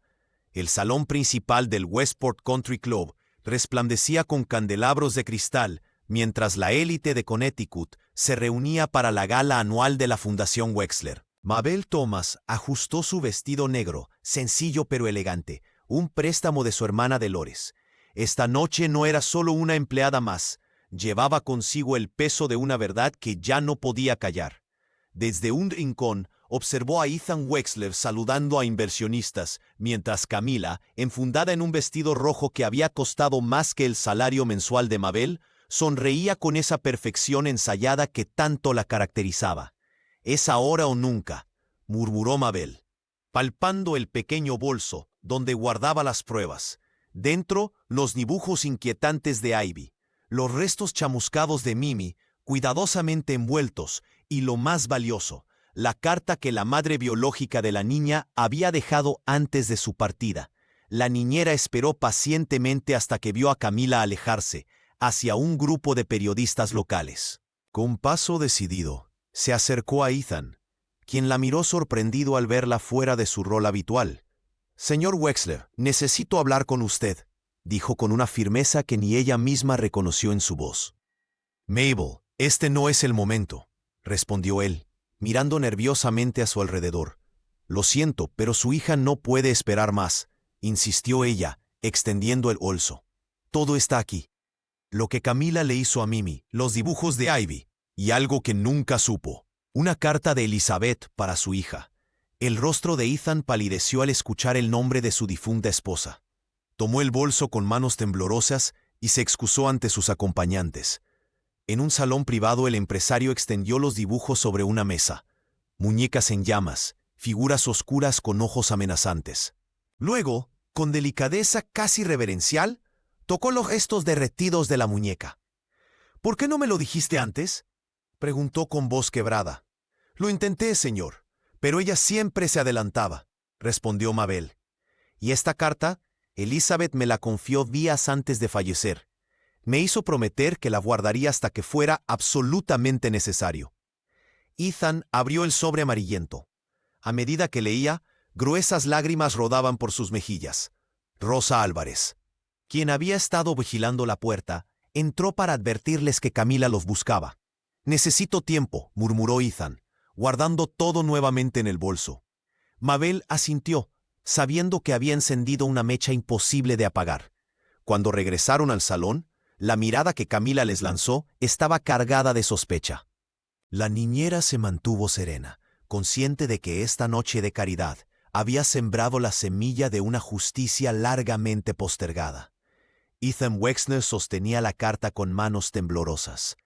El salón principal del Westport Country Club resplandecía con candelabros de cristal, mientras la élite de Connecticut se reunía para la gala anual de la Fundación Wexler. Mabel Thomas ajustó su vestido negro, sencillo pero elegante, un préstamo de su hermana Dolores. Esta noche no era solo una empleada más, llevaba consigo el peso de una verdad que ya no podía callar. Desde un rincón, observó a Ethan Wexler saludando a inversionistas, mientras Camila, enfundada en un vestido rojo que había costado más que el salario mensual de Mabel, sonreía con esa perfección ensayada que tanto la caracterizaba. «Es ahora o nunca», murmuró Mabel, palpando el pequeño bolso donde guardaba las pruebas. Dentro, los dibujos inquietantes de Ivy, los restos chamuscados de Mimi, cuidadosamente envueltos, y lo más valioso, la carta que la madre biológica de la niña había dejado antes de su partida. La niñera esperó pacientemente hasta que vio a Camila alejarse, hacia un grupo de periodistas locales. Con paso decidido, se acercó a Ethan, quien la miró sorprendido al verla fuera de su rol habitual. «Señor Wexler, necesito hablar con usted», dijo con una firmeza que ni ella misma reconoció en su voz. «Mabel, este no es el momento», respondió él, mirando nerviosamente a su alrededor. «Lo siento, pero su hija no puede esperar más», insistió ella, extendiendo el bolso. «Todo está aquí. Lo que Camila le hizo a Mimi, los dibujos de Ivy, y algo que nunca supo. Una carta de Elizabeth para su hija». El rostro de Ethan palideció al escuchar el nombre de su difunta esposa. Tomó el bolso con manos temblorosas y se excusó ante sus acompañantes. En un salón privado el empresario extendió los dibujos sobre una mesa. Muñecas en llamas, figuras oscuras con ojos amenazantes. Luego, con delicadeza casi reverencial, tocó los restos derretidos de la muñeca. «¿Por qué no me lo dijiste antes?», preguntó con voz quebrada. «Lo intenté, señor, pero ella siempre se adelantaba», respondió Mabel. «Y esta carta, Elizabeth me la confió días antes de fallecer. Me hizo prometer que la guardaría hasta que fuera absolutamente necesario». Ethan abrió el sobre amarillento. A medida que leía, gruesas lágrimas rodaban por sus mejillas. Rosa Álvarez, quien había estado vigilando la puerta, entró para advertirles que Camila los buscaba. «Necesito tiempo», murmuró Ethan, guardando todo nuevamente en el bolso. Mabel asintió, sabiendo que había encendido una mecha imposible de apagar. Cuando regresaron al salón, la mirada que Camila les lanzó estaba cargada de sospecha. La niñera se mantuvo serena, consciente de que esta noche de caridad había sembrado la semilla de una justicia largamente postergada. Ethan Wexler sostenía la carta con manos temblorosas.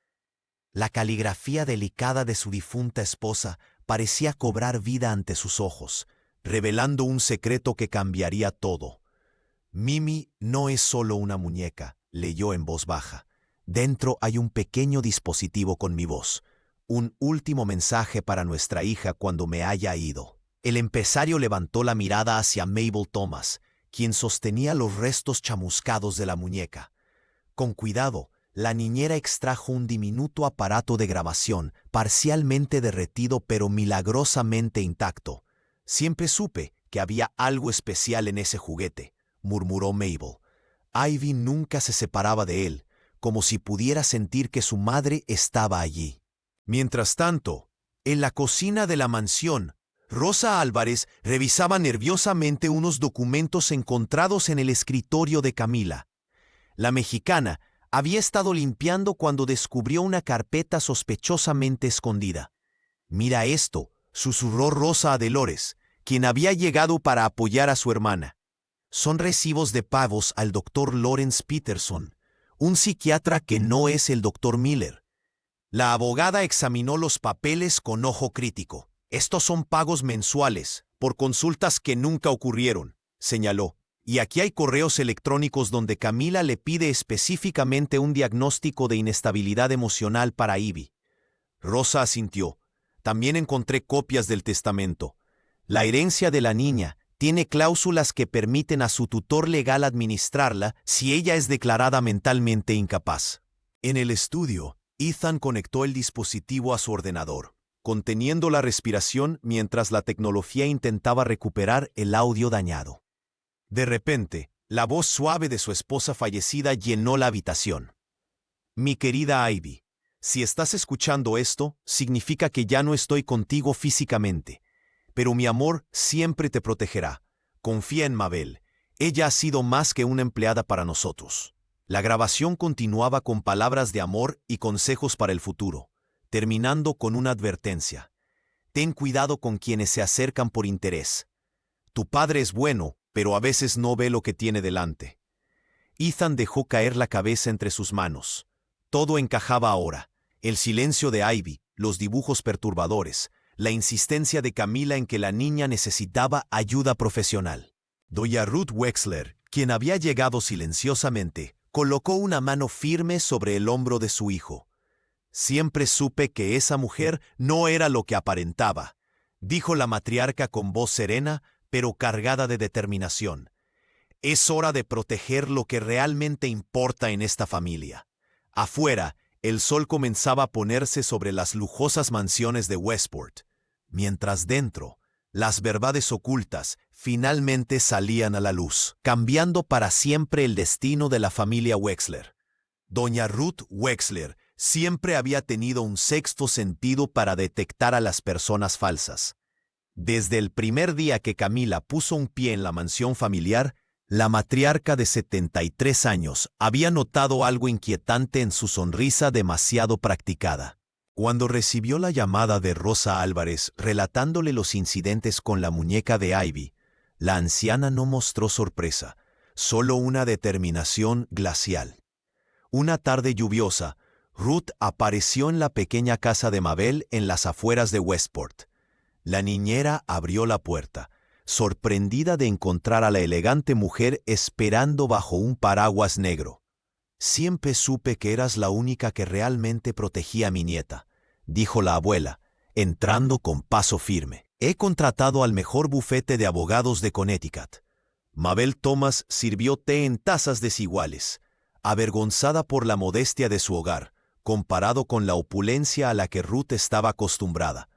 La caligrafía delicada de su difunta esposa parecía cobrar vida ante sus ojos, revelando un secreto que cambiaría todo. «Mimi no es solo una muñeca», leyó en voz baja. «Dentro hay un pequeño dispositivo con mi voz. Un último mensaje para nuestra hija cuando me haya ido». El empresario levantó la mirada hacia Mabel Thomas, quien sostenía los restos chamuscados de la muñeca. Con cuidado, la niñera extrajo un diminuto aparato de grabación, parcialmente derretido pero milagrosamente intacto. «Siempre supe que había algo especial en ese juguete», murmuró Mabel. Ivy nunca se separaba de él, como si pudiera sentir que su madre estaba allí. Mientras tanto, en la cocina de la mansión, Rosa Álvarez revisaba nerviosamente unos documentos encontrados en el escritorio de Camila. La mexicana había estado limpiando cuando descubrió una carpeta sospechosamente escondida. «Mira esto», susurró Rosa a Dolores, quien había llegado para apoyar a su hermana. «Son recibos de pagos al Dr. Lawrence Peterson, un psiquiatra que no es el Dr. Miller». La abogada examinó los papeles con ojo crítico. «Estos son pagos mensuales, por consultas que nunca ocurrieron», señaló. «Y aquí hay correos electrónicos donde Camila le pide específicamente un diagnóstico de inestabilidad emocional para Ivy». Rosa asintió. «También encontré copias del testamento. La herencia de la niña tiene cláusulas que permiten a su tutor legal administrarla si ella es declarada mentalmente incapaz». En el estudio, Ethan conectó el dispositivo a su ordenador, conteniendo la respiración mientras la tecnología intentaba recuperar el audio dañado. De repente, la voz suave de su esposa fallecida llenó la habitación. Mi querida Ivy, si estás escuchando esto, significa que ya no estoy contigo físicamente, pero mi amor siempre te protegerá. Confía en Mabel. Ella ha sido más que una empleada para nosotros. La grabación continuaba con palabras de amor y consejos para el futuro, terminando con una advertencia. Ten cuidado con quienes se acercan por interés. Tu padre es bueno, pero a veces no ve lo que tiene delante. Ethan dejó caer la cabeza entre sus manos. Todo encajaba ahora. El silencio de Ivy, los dibujos perturbadores, la insistencia de Camila en que la niña necesitaba ayuda profesional. Doña Ruth Wexler, quien había llegado silenciosamente, colocó una mano firme sobre el hombro de su hijo. Siempre supe que esa mujer no era lo que aparentaba, dijo la matriarca con voz serena, pero cargada de determinación. Es hora de proteger lo que realmente importa en esta familia. Afuera, el sol comenzaba a ponerse sobre las lujosas mansiones de Westport, mientras dentro, las verdades ocultas finalmente salían a la luz, cambiando para siempre el destino de la familia Wexler. Doña Ruth Wexler siempre había tenido un sexto sentido para detectar a las personas falsas. Desde el primer día que Camila puso un pie en la mansión familiar, la matriarca de 73 años había notado algo inquietante en su sonrisa demasiado practicada. Cuando recibió la llamada de Rosa Álvarez relatándole los incidentes con la muñeca de Ivy, la anciana no mostró sorpresa, solo una determinación glacial. Una tarde lluviosa, Ruth apareció en la pequeña casa de Mabel en las afueras de Westport. La niñera abrió la puerta, sorprendida de encontrar a la elegante mujer esperando bajo un paraguas negro. Siempre supe que eras la única que realmente protegía a mi nieta, dijo la abuela, entrando con paso firme. He contratado al mejor bufete de abogados de Connecticut. Mabel Thomas sirvió té en tazas desiguales, avergonzada por la modestia de su hogar, comparado con la opulencia a la que Ruth estaba acostumbrada.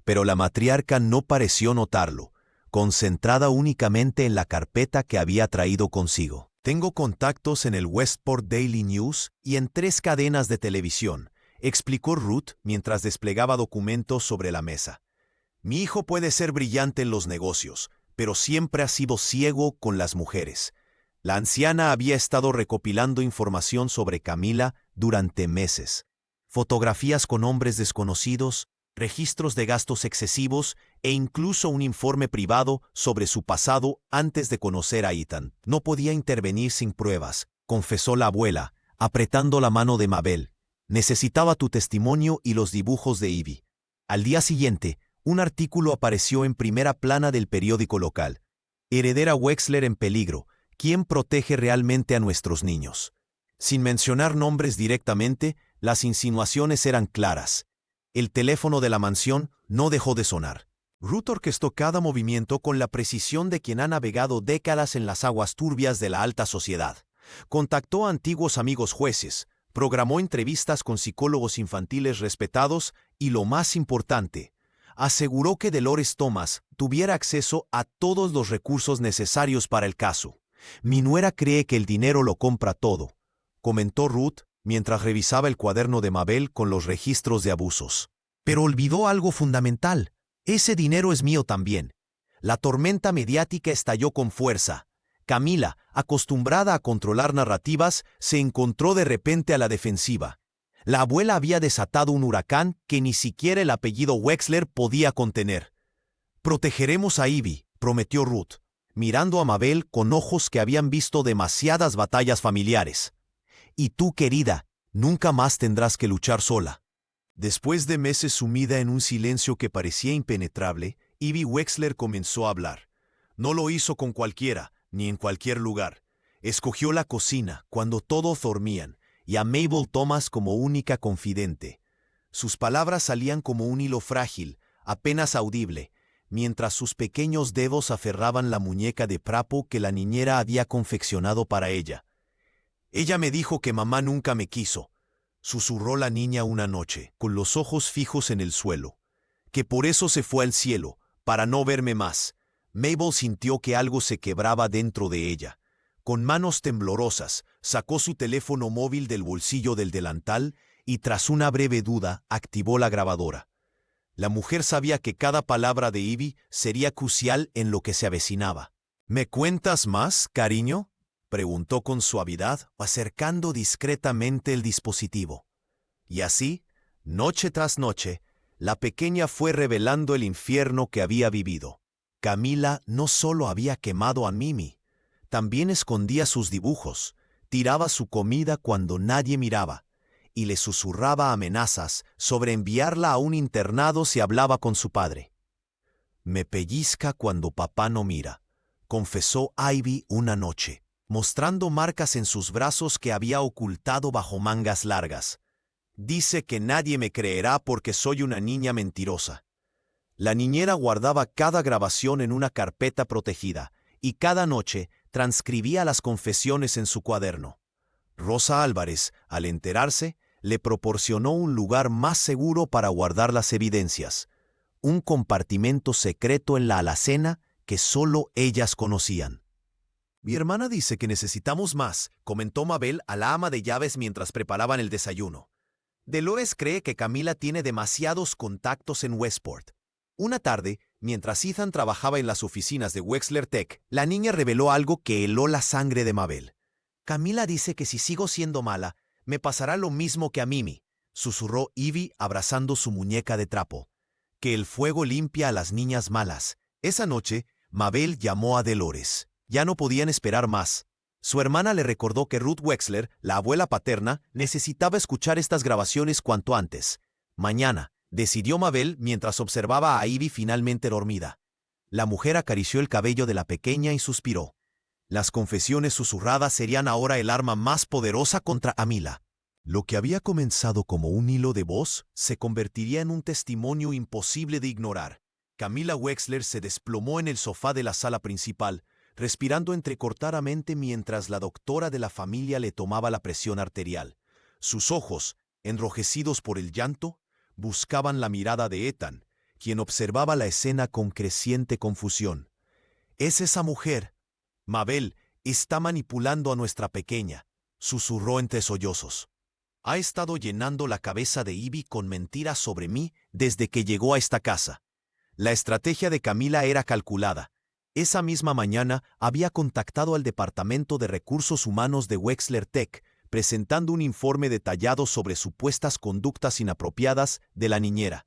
Pero la matriarca no pareció notarlo, concentrada únicamente en la carpeta que había traído consigo. Tengo contactos en el Westport Daily News y en 3 cadenas de televisión, explicó Ruth mientras desplegaba documentos sobre la mesa. Mi hijo puede ser brillante en los negocios, pero siempre ha sido ciego con las mujeres. La anciana había estado recopilando información sobre Camila durante meses. Fotografías con hombres desconocidos, registros de gastos excesivos e incluso un informe privado sobre su pasado antes de conocer a Ethan. No podía intervenir sin pruebas, confesó la abuela, apretando la mano de Mabel. Necesitaba tu testimonio y los dibujos de Ivy. Al día siguiente, un artículo apareció en primera plana del periódico local. Heredera Wexler en peligro. ¿Quién protege realmente a nuestros niños? Sin mencionar nombres directamente, las insinuaciones eran claras. El teléfono de la mansión no dejó de sonar. Ruth orquestó cada movimiento con la precisión de quien ha navegado décadas en las aguas turbias de la alta sociedad. Contactó a antiguos amigos jueces, programó entrevistas con psicólogos infantiles respetados y, lo más importante, aseguró que Dolores Thomas tuviera acceso a todos los recursos necesarios para el caso. Mi nuera cree que el dinero lo compra todo, comentó Ruth mientras revisaba el cuaderno de Mabel con los registros de abusos. Pero olvidó algo fundamental. Ese dinero es mío también. La tormenta mediática estalló con fuerza. Camila, acostumbrada a controlar narrativas, se encontró de repente a la defensiva. La abuela había desatado un huracán que ni siquiera el apellido Wexler podía contener. Protegeremos a Ivy, prometió Ruth, mirando a Mabel con ojos que habían visto demasiadas batallas familiares. Y tú, querida, nunca más tendrás que luchar sola. Después de meses sumida en un silencio que parecía impenetrable, Ivy Wexler comenzó a hablar. No lo hizo con cualquiera, ni en cualquier lugar. Escogió la cocina cuando todos dormían, y a Mabel Thomas como única confidente. Sus palabras salían como un hilo frágil, apenas audible, mientras sus pequeños dedos aferraban la muñeca de trapo que la niñera había confeccionado para ella. Ella me dijo que mamá nunca me quiso. susurró la niña una noche, con los ojos fijos en el suelo. Que por eso se fue al cielo, para no verme más. Mabel sintió que algo se quebraba dentro de ella. Con manos temblorosas, sacó su teléfono móvil del bolsillo del delantal y tras una breve duda, activó la grabadora. La mujer sabía que cada palabra de Ivy sería crucial en lo que se avecinaba. ¿Me cuentas más, cariño?, preguntó con suavidad, acercando discretamente el dispositivo. Y así, noche tras noche, la pequeña fue revelando el infierno que había vivido. Camila no solo había quemado a Mimi, también escondía sus dibujos, tiraba su comida cuando nadie miraba, y le susurraba amenazas sobre enviarla a un internado si hablaba con su padre. Me pellizca cuando papá no mira, confesó Ivy una noche, mostrando marcas en sus brazos que había ocultado bajo mangas largas. Dice que nadie me creerá porque soy una niña mentirosa. La niñera guardaba cada grabación en una carpeta protegida y cada noche transcribía las confesiones en su cuaderno. Rosa Álvarez, al enterarse, le proporcionó un lugar más seguro para guardar las evidencias, un compartimento secreto en la alacena que solo ellas conocían. Mi hermana dice que necesitamos más, comentó Mabel a la ama de llaves mientras preparaban el desayuno. Dolores cree que Camila tiene demasiados contactos en Westport. Una tarde, mientras Ethan trabajaba en las oficinas de Wexler Tech, la niña reveló algo que heló la sangre de Mabel. Camila dice que si sigo siendo mala, me pasará lo mismo que a Mimi, susurró Ivy abrazando su muñeca de trapo. Que el fuego limpia a las niñas malas. Esa noche, Mabel llamó a Dolores. Ya no podían esperar más. Su hermana le recordó que Ruth Wexler, la abuela paterna, necesitaba escuchar estas grabaciones cuanto antes. Mañana, decidió Mabel mientras observaba a Ivy finalmente dormida. La mujer acarició el cabello de la pequeña y suspiró. Las confesiones susurradas serían ahora el arma más poderosa contra Camila. Lo que había comenzado como un hilo de voz se convertiría en un testimonio imposible de ignorar. Camila Wexler se desplomó en el sofá de la sala principal, respirando entrecortadamente mientras la doctora de la familia le tomaba la presión arterial. Sus ojos, enrojecidos por el llanto, buscaban la mirada de Ethan, quien observaba la escena con creciente confusión. «Es esa mujer. Mabel está manipulando a nuestra pequeña», susurró entre sollozos. «Ha estado llenando la cabeza de Ivy con mentiras sobre mí desde que llegó a esta casa». La estrategia de Camila era calculada. Esa misma mañana había contactado al Departamento de Recursos Humanos de Wexler Tech, presentando un informe detallado sobre supuestas conductas inapropiadas de la niñera.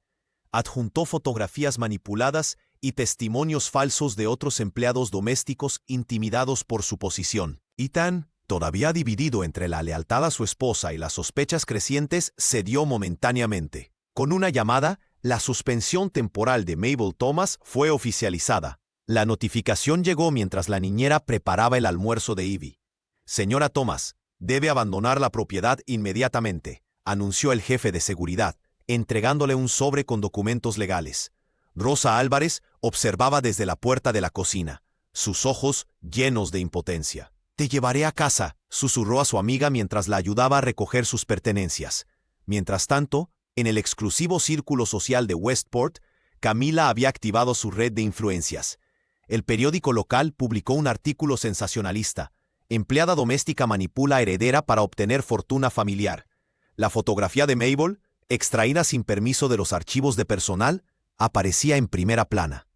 Adjuntó fotografías manipuladas y testimonios falsos de otros empleados domésticos intimidados por su posición. Ethan, todavía dividido entre la lealtad a su esposa y las sospechas crecientes, cedió momentáneamente. Con una llamada, la suspensión temporal de Mabel Thomas fue oficializada. La notificación llegó mientras la niñera preparaba el almuerzo de Ivy. «Señora Thomas, debe abandonar la propiedad inmediatamente», anunció el jefe de seguridad, entregándole un sobre con documentos legales. Rosa Álvarez observaba desde la puerta de la cocina, sus ojos llenos de impotencia. «Te llevaré a casa», susurró a su amiga mientras la ayudaba a recoger sus pertenencias. Mientras tanto, en el exclusivo círculo social de Westport, Camila había activado su red de influencias. El periódico local publicó un artículo sensacionalista. Empleada doméstica manipula heredera para obtener fortuna familiar. La fotografía de Mabel, extraída sin permiso de los archivos de personal, aparecía en primera plana.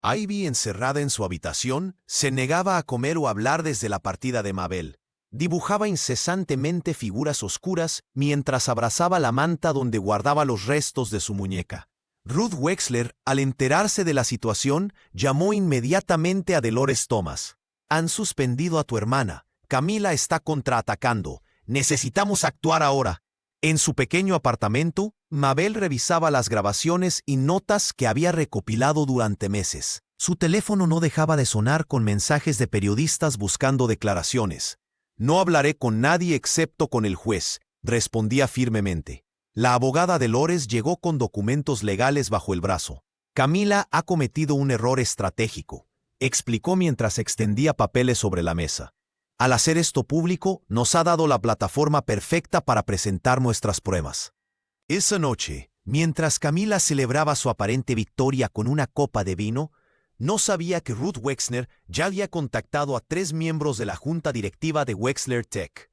Ivy, encerrada en su habitación, se negaba a comer o hablar desde la partida de Mabel. Dibujaba incesantemente figuras oscuras mientras abrazaba la manta donde guardaba los restos de su muñeca. Ruth Wexler, al enterarse de la situación, llamó inmediatamente a Dolores Thomas. «Han suspendido a tu hermana. Camila está contraatacando. Necesitamos actuar ahora». En su pequeño apartamento, Mabel revisaba las grabaciones y notas que había recopilado durante meses. Su teléfono no dejaba de sonar con mensajes de periodistas buscando declaraciones. «No hablaré con nadie excepto con el juez», respondía firmemente. La abogada Dolores llegó con documentos legales bajo el brazo. «Camila ha cometido un error estratégico», explicó mientras extendía papeles sobre la mesa. Al hacer esto público, nos ha dado la plataforma perfecta para presentar nuestras pruebas. Esa noche, mientras Camila celebraba su aparente victoria con una copa de vino, no sabía que Ruth Wexner ya había contactado a 3 miembros de la junta directiva de Wexler Tech.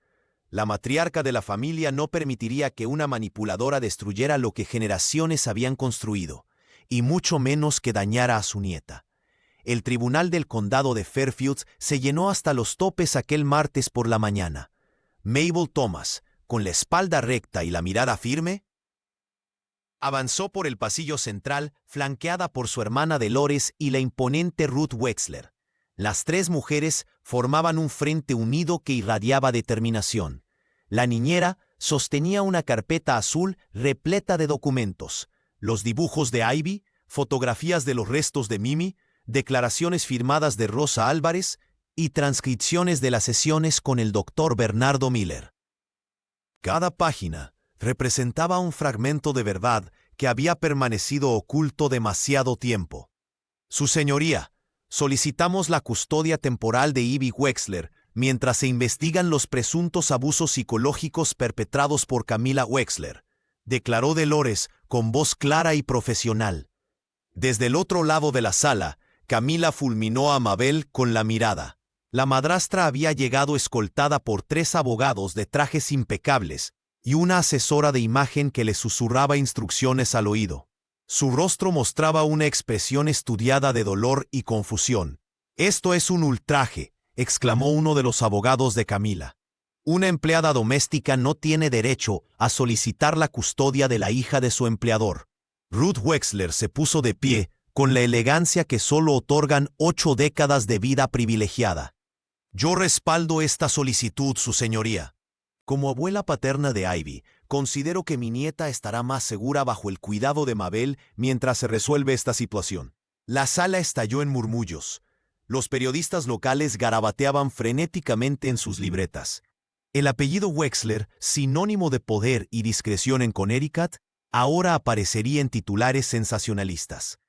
La matriarca de la familia no permitiría que una manipuladora destruyera lo que generaciones habían construido, y mucho menos que dañara a su nieta. El tribunal del condado de Fairfield se llenó hasta los topes aquel martes por la mañana. Mabel Thomas, con la espalda recta y la mirada firme, avanzó por el pasillo central, flanqueada por su hermana Dolores y la imponente Ruth Wexler. Las 3 mujeres formaban un frente unido que irradiaba determinación. La niñera sostenía una carpeta azul repleta de documentos, los dibujos de Ivy, fotografías de los restos de Mimi, declaraciones firmadas de Rosa Álvarez y transcripciones de las sesiones con el Dr. Bernardo Miller. Cada página representaba un fragmento de verdad que había permanecido oculto demasiado tiempo. Su señoría, solicitamos la custodia temporal de Ivy Wexler mientras se investigan los presuntos abusos psicológicos perpetrados por Camila Wexler, declaró Dolores con voz clara y profesional. Desde el otro lado de la sala, Camila fulminó a Mabel con la mirada. La madrastra había llegado escoltada por 3 abogados de trajes impecables y una asesora de imagen que le susurraba instrucciones al oído. Su rostro mostraba una expresión estudiada de dolor y confusión. «Esto es un ultraje», exclamó uno de los abogados de Camila. «Una empleada doméstica no tiene derecho a solicitar la custodia de la hija de su empleador». Ruth Wexler se puso de pie con la elegancia que solo otorgan 8 décadas de vida privilegiada. «Yo respaldo esta solicitud, su señoría. Como abuela paterna de Ivy, considero que mi nieta estará más segura bajo el cuidado de Mabel mientras se resuelve esta situación». La sala estalló en murmullos. Los periodistas locales garabateaban frenéticamente en sus libretas. El apellido Wexler, sinónimo de poder y discreción en Connecticut, ahora aparecería en titulares sensacionalistas.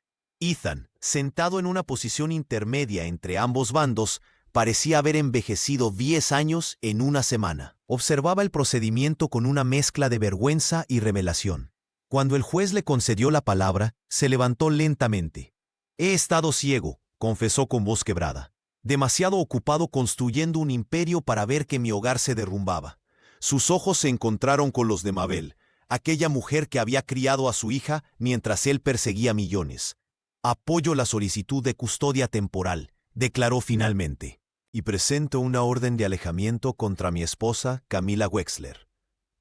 Ethan, sentado en una posición intermedia entre ambos bandos, parecía haber envejecido 10 años en una semana. Observaba el procedimiento con una mezcla de vergüenza y revelación. Cuando el juez le concedió la palabra, se levantó lentamente. «He estado ciego», confesó con voz quebrada. «Demasiado ocupado construyendo un imperio para ver que mi hogar se derrumbaba». Sus ojos se encontraron con los de Mabel, aquella mujer que había criado a su hija mientras él perseguía millones. «Apoyo la solicitud de custodia temporal», declaró finalmente. «Y presento una orden de alejamiento contra mi esposa, Camila Wexler».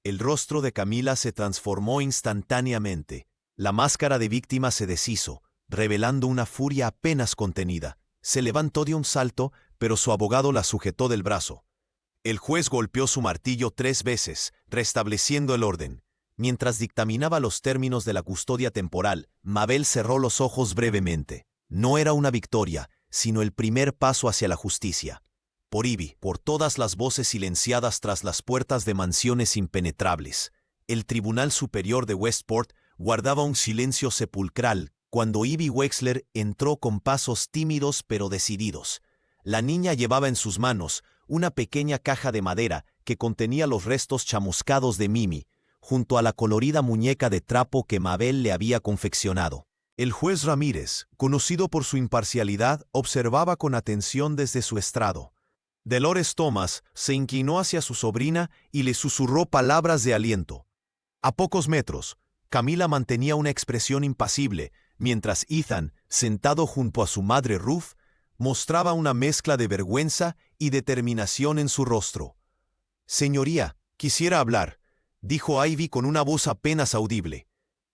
El rostro de Camila se transformó instantáneamente. La máscara de víctima se deshizo, revelando una furia apenas contenida. Se levantó de un salto, pero su abogado la sujetó del brazo. El juez golpeó su martillo 3 veces, restableciendo el orden. Mientras dictaminaba los términos de la custodia temporal, Mabel cerró los ojos brevemente. No era una victoria, sino el primer paso hacia la justicia. Por Ivy, por todas las voces silenciadas tras las puertas de mansiones impenetrables. El Tribunal Superior de Westport guardaba un silencio sepulcral cuando Ivy Wexler entró con pasos tímidos pero decididos. La niña llevaba en sus manos una pequeña caja de madera que contenía los restos chamuscados de Mimi, junto a la colorida muñeca de trapo que Mabel le había confeccionado. El juez Ramírez, conocido por su imparcialidad, observaba con atención desde su estrado. Dolores Thomas se inclinó hacia su sobrina y le susurró palabras de aliento. A pocos metros, Camila mantenía una expresión impasible, mientras Ethan, sentado junto a su madre Ruth, mostraba una mezcla de vergüenza y determinación en su rostro. «Señoría, quisiera hablar», dijo Ivy con una voz apenas audible.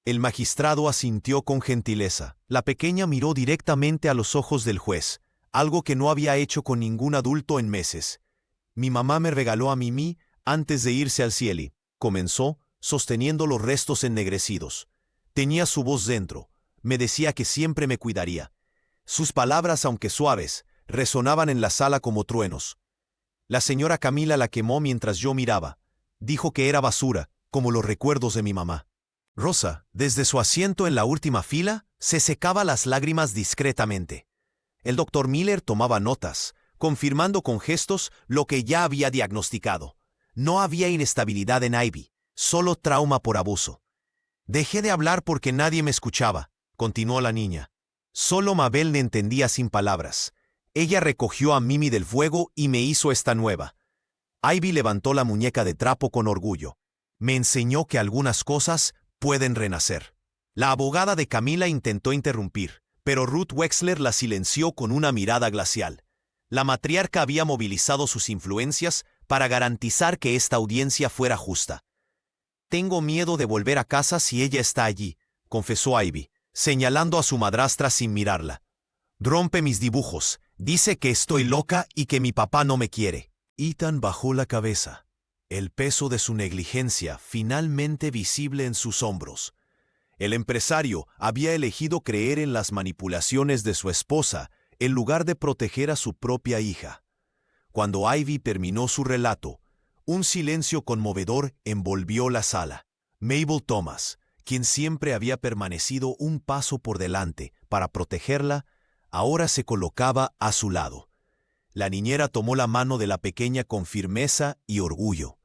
El magistrado asintió con gentileza. La pequeña miró directamente a los ojos del juez, algo que no había hecho con ningún adulto en meses. «Mi mamá me regaló a Mimi antes de irse al cielo», comenzó, sosteniendo los restos ennegrecidos. «Tenía su voz dentro. Me decía que siempre me cuidaría». Sus palabras, aunque suaves, resonaban en la sala como truenos. «La señora Camila la quemó mientras yo miraba. Dijo que era basura, como los recuerdos de mi mamá». Rosa, desde su asiento en la última fila, se secaba las lágrimas discretamente. El Dr. Miller tomaba notas, confirmando con gestos lo que ya había diagnosticado. No había inestabilidad en Ivy, solo trauma por abuso. Dejé de hablar porque nadie me escuchaba, continuó la niña. Solo Mabel me entendía sin palabras. Ella recogió a Mimi del fuego y me hizo esta nueva. Ivy levantó la muñeca de trapo con orgullo. Me enseñó que algunas cosas pueden renacer. La abogada de Camila intentó interrumpir, pero Ruth Wexler la silenció con una mirada glacial. La matriarca había movilizado sus influencias para garantizar que esta audiencia fuera justa. Tengo miedo de volver a casa si ella está allí, confesó Ivy, señalando a su madrastra sin mirarla. Rompe mis dibujos, dice que estoy loca y que mi papá no me quiere. Ethan bajó la cabeza, el peso de su negligencia finalmente visible en sus hombros. El empresario había elegido creer en las manipulaciones de su esposa en lugar de proteger a su propia hija. Cuando Ivy terminó su relato, un silencio conmovedor envolvió la sala. Mabel Thomas, quien siempre había permanecido un paso por delante para protegerla, ahora se colocaba a su lado. La niñera tomó la mano de la pequeña con firmeza y orgullo.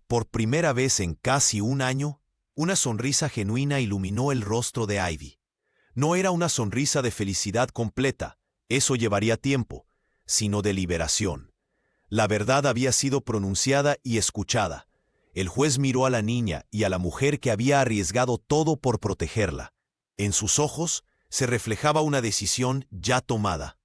Por primera vez en casi un año, una sonrisa genuina iluminó el rostro de Ivy. No era una sonrisa de felicidad completa, eso llevaría tiempo, sino de liberación. La verdad había sido pronunciada y escuchada. El juez miró a la niña y a la mujer que había arriesgado todo por protegerla. En sus ojos se reflejaba una decisión ya tomada.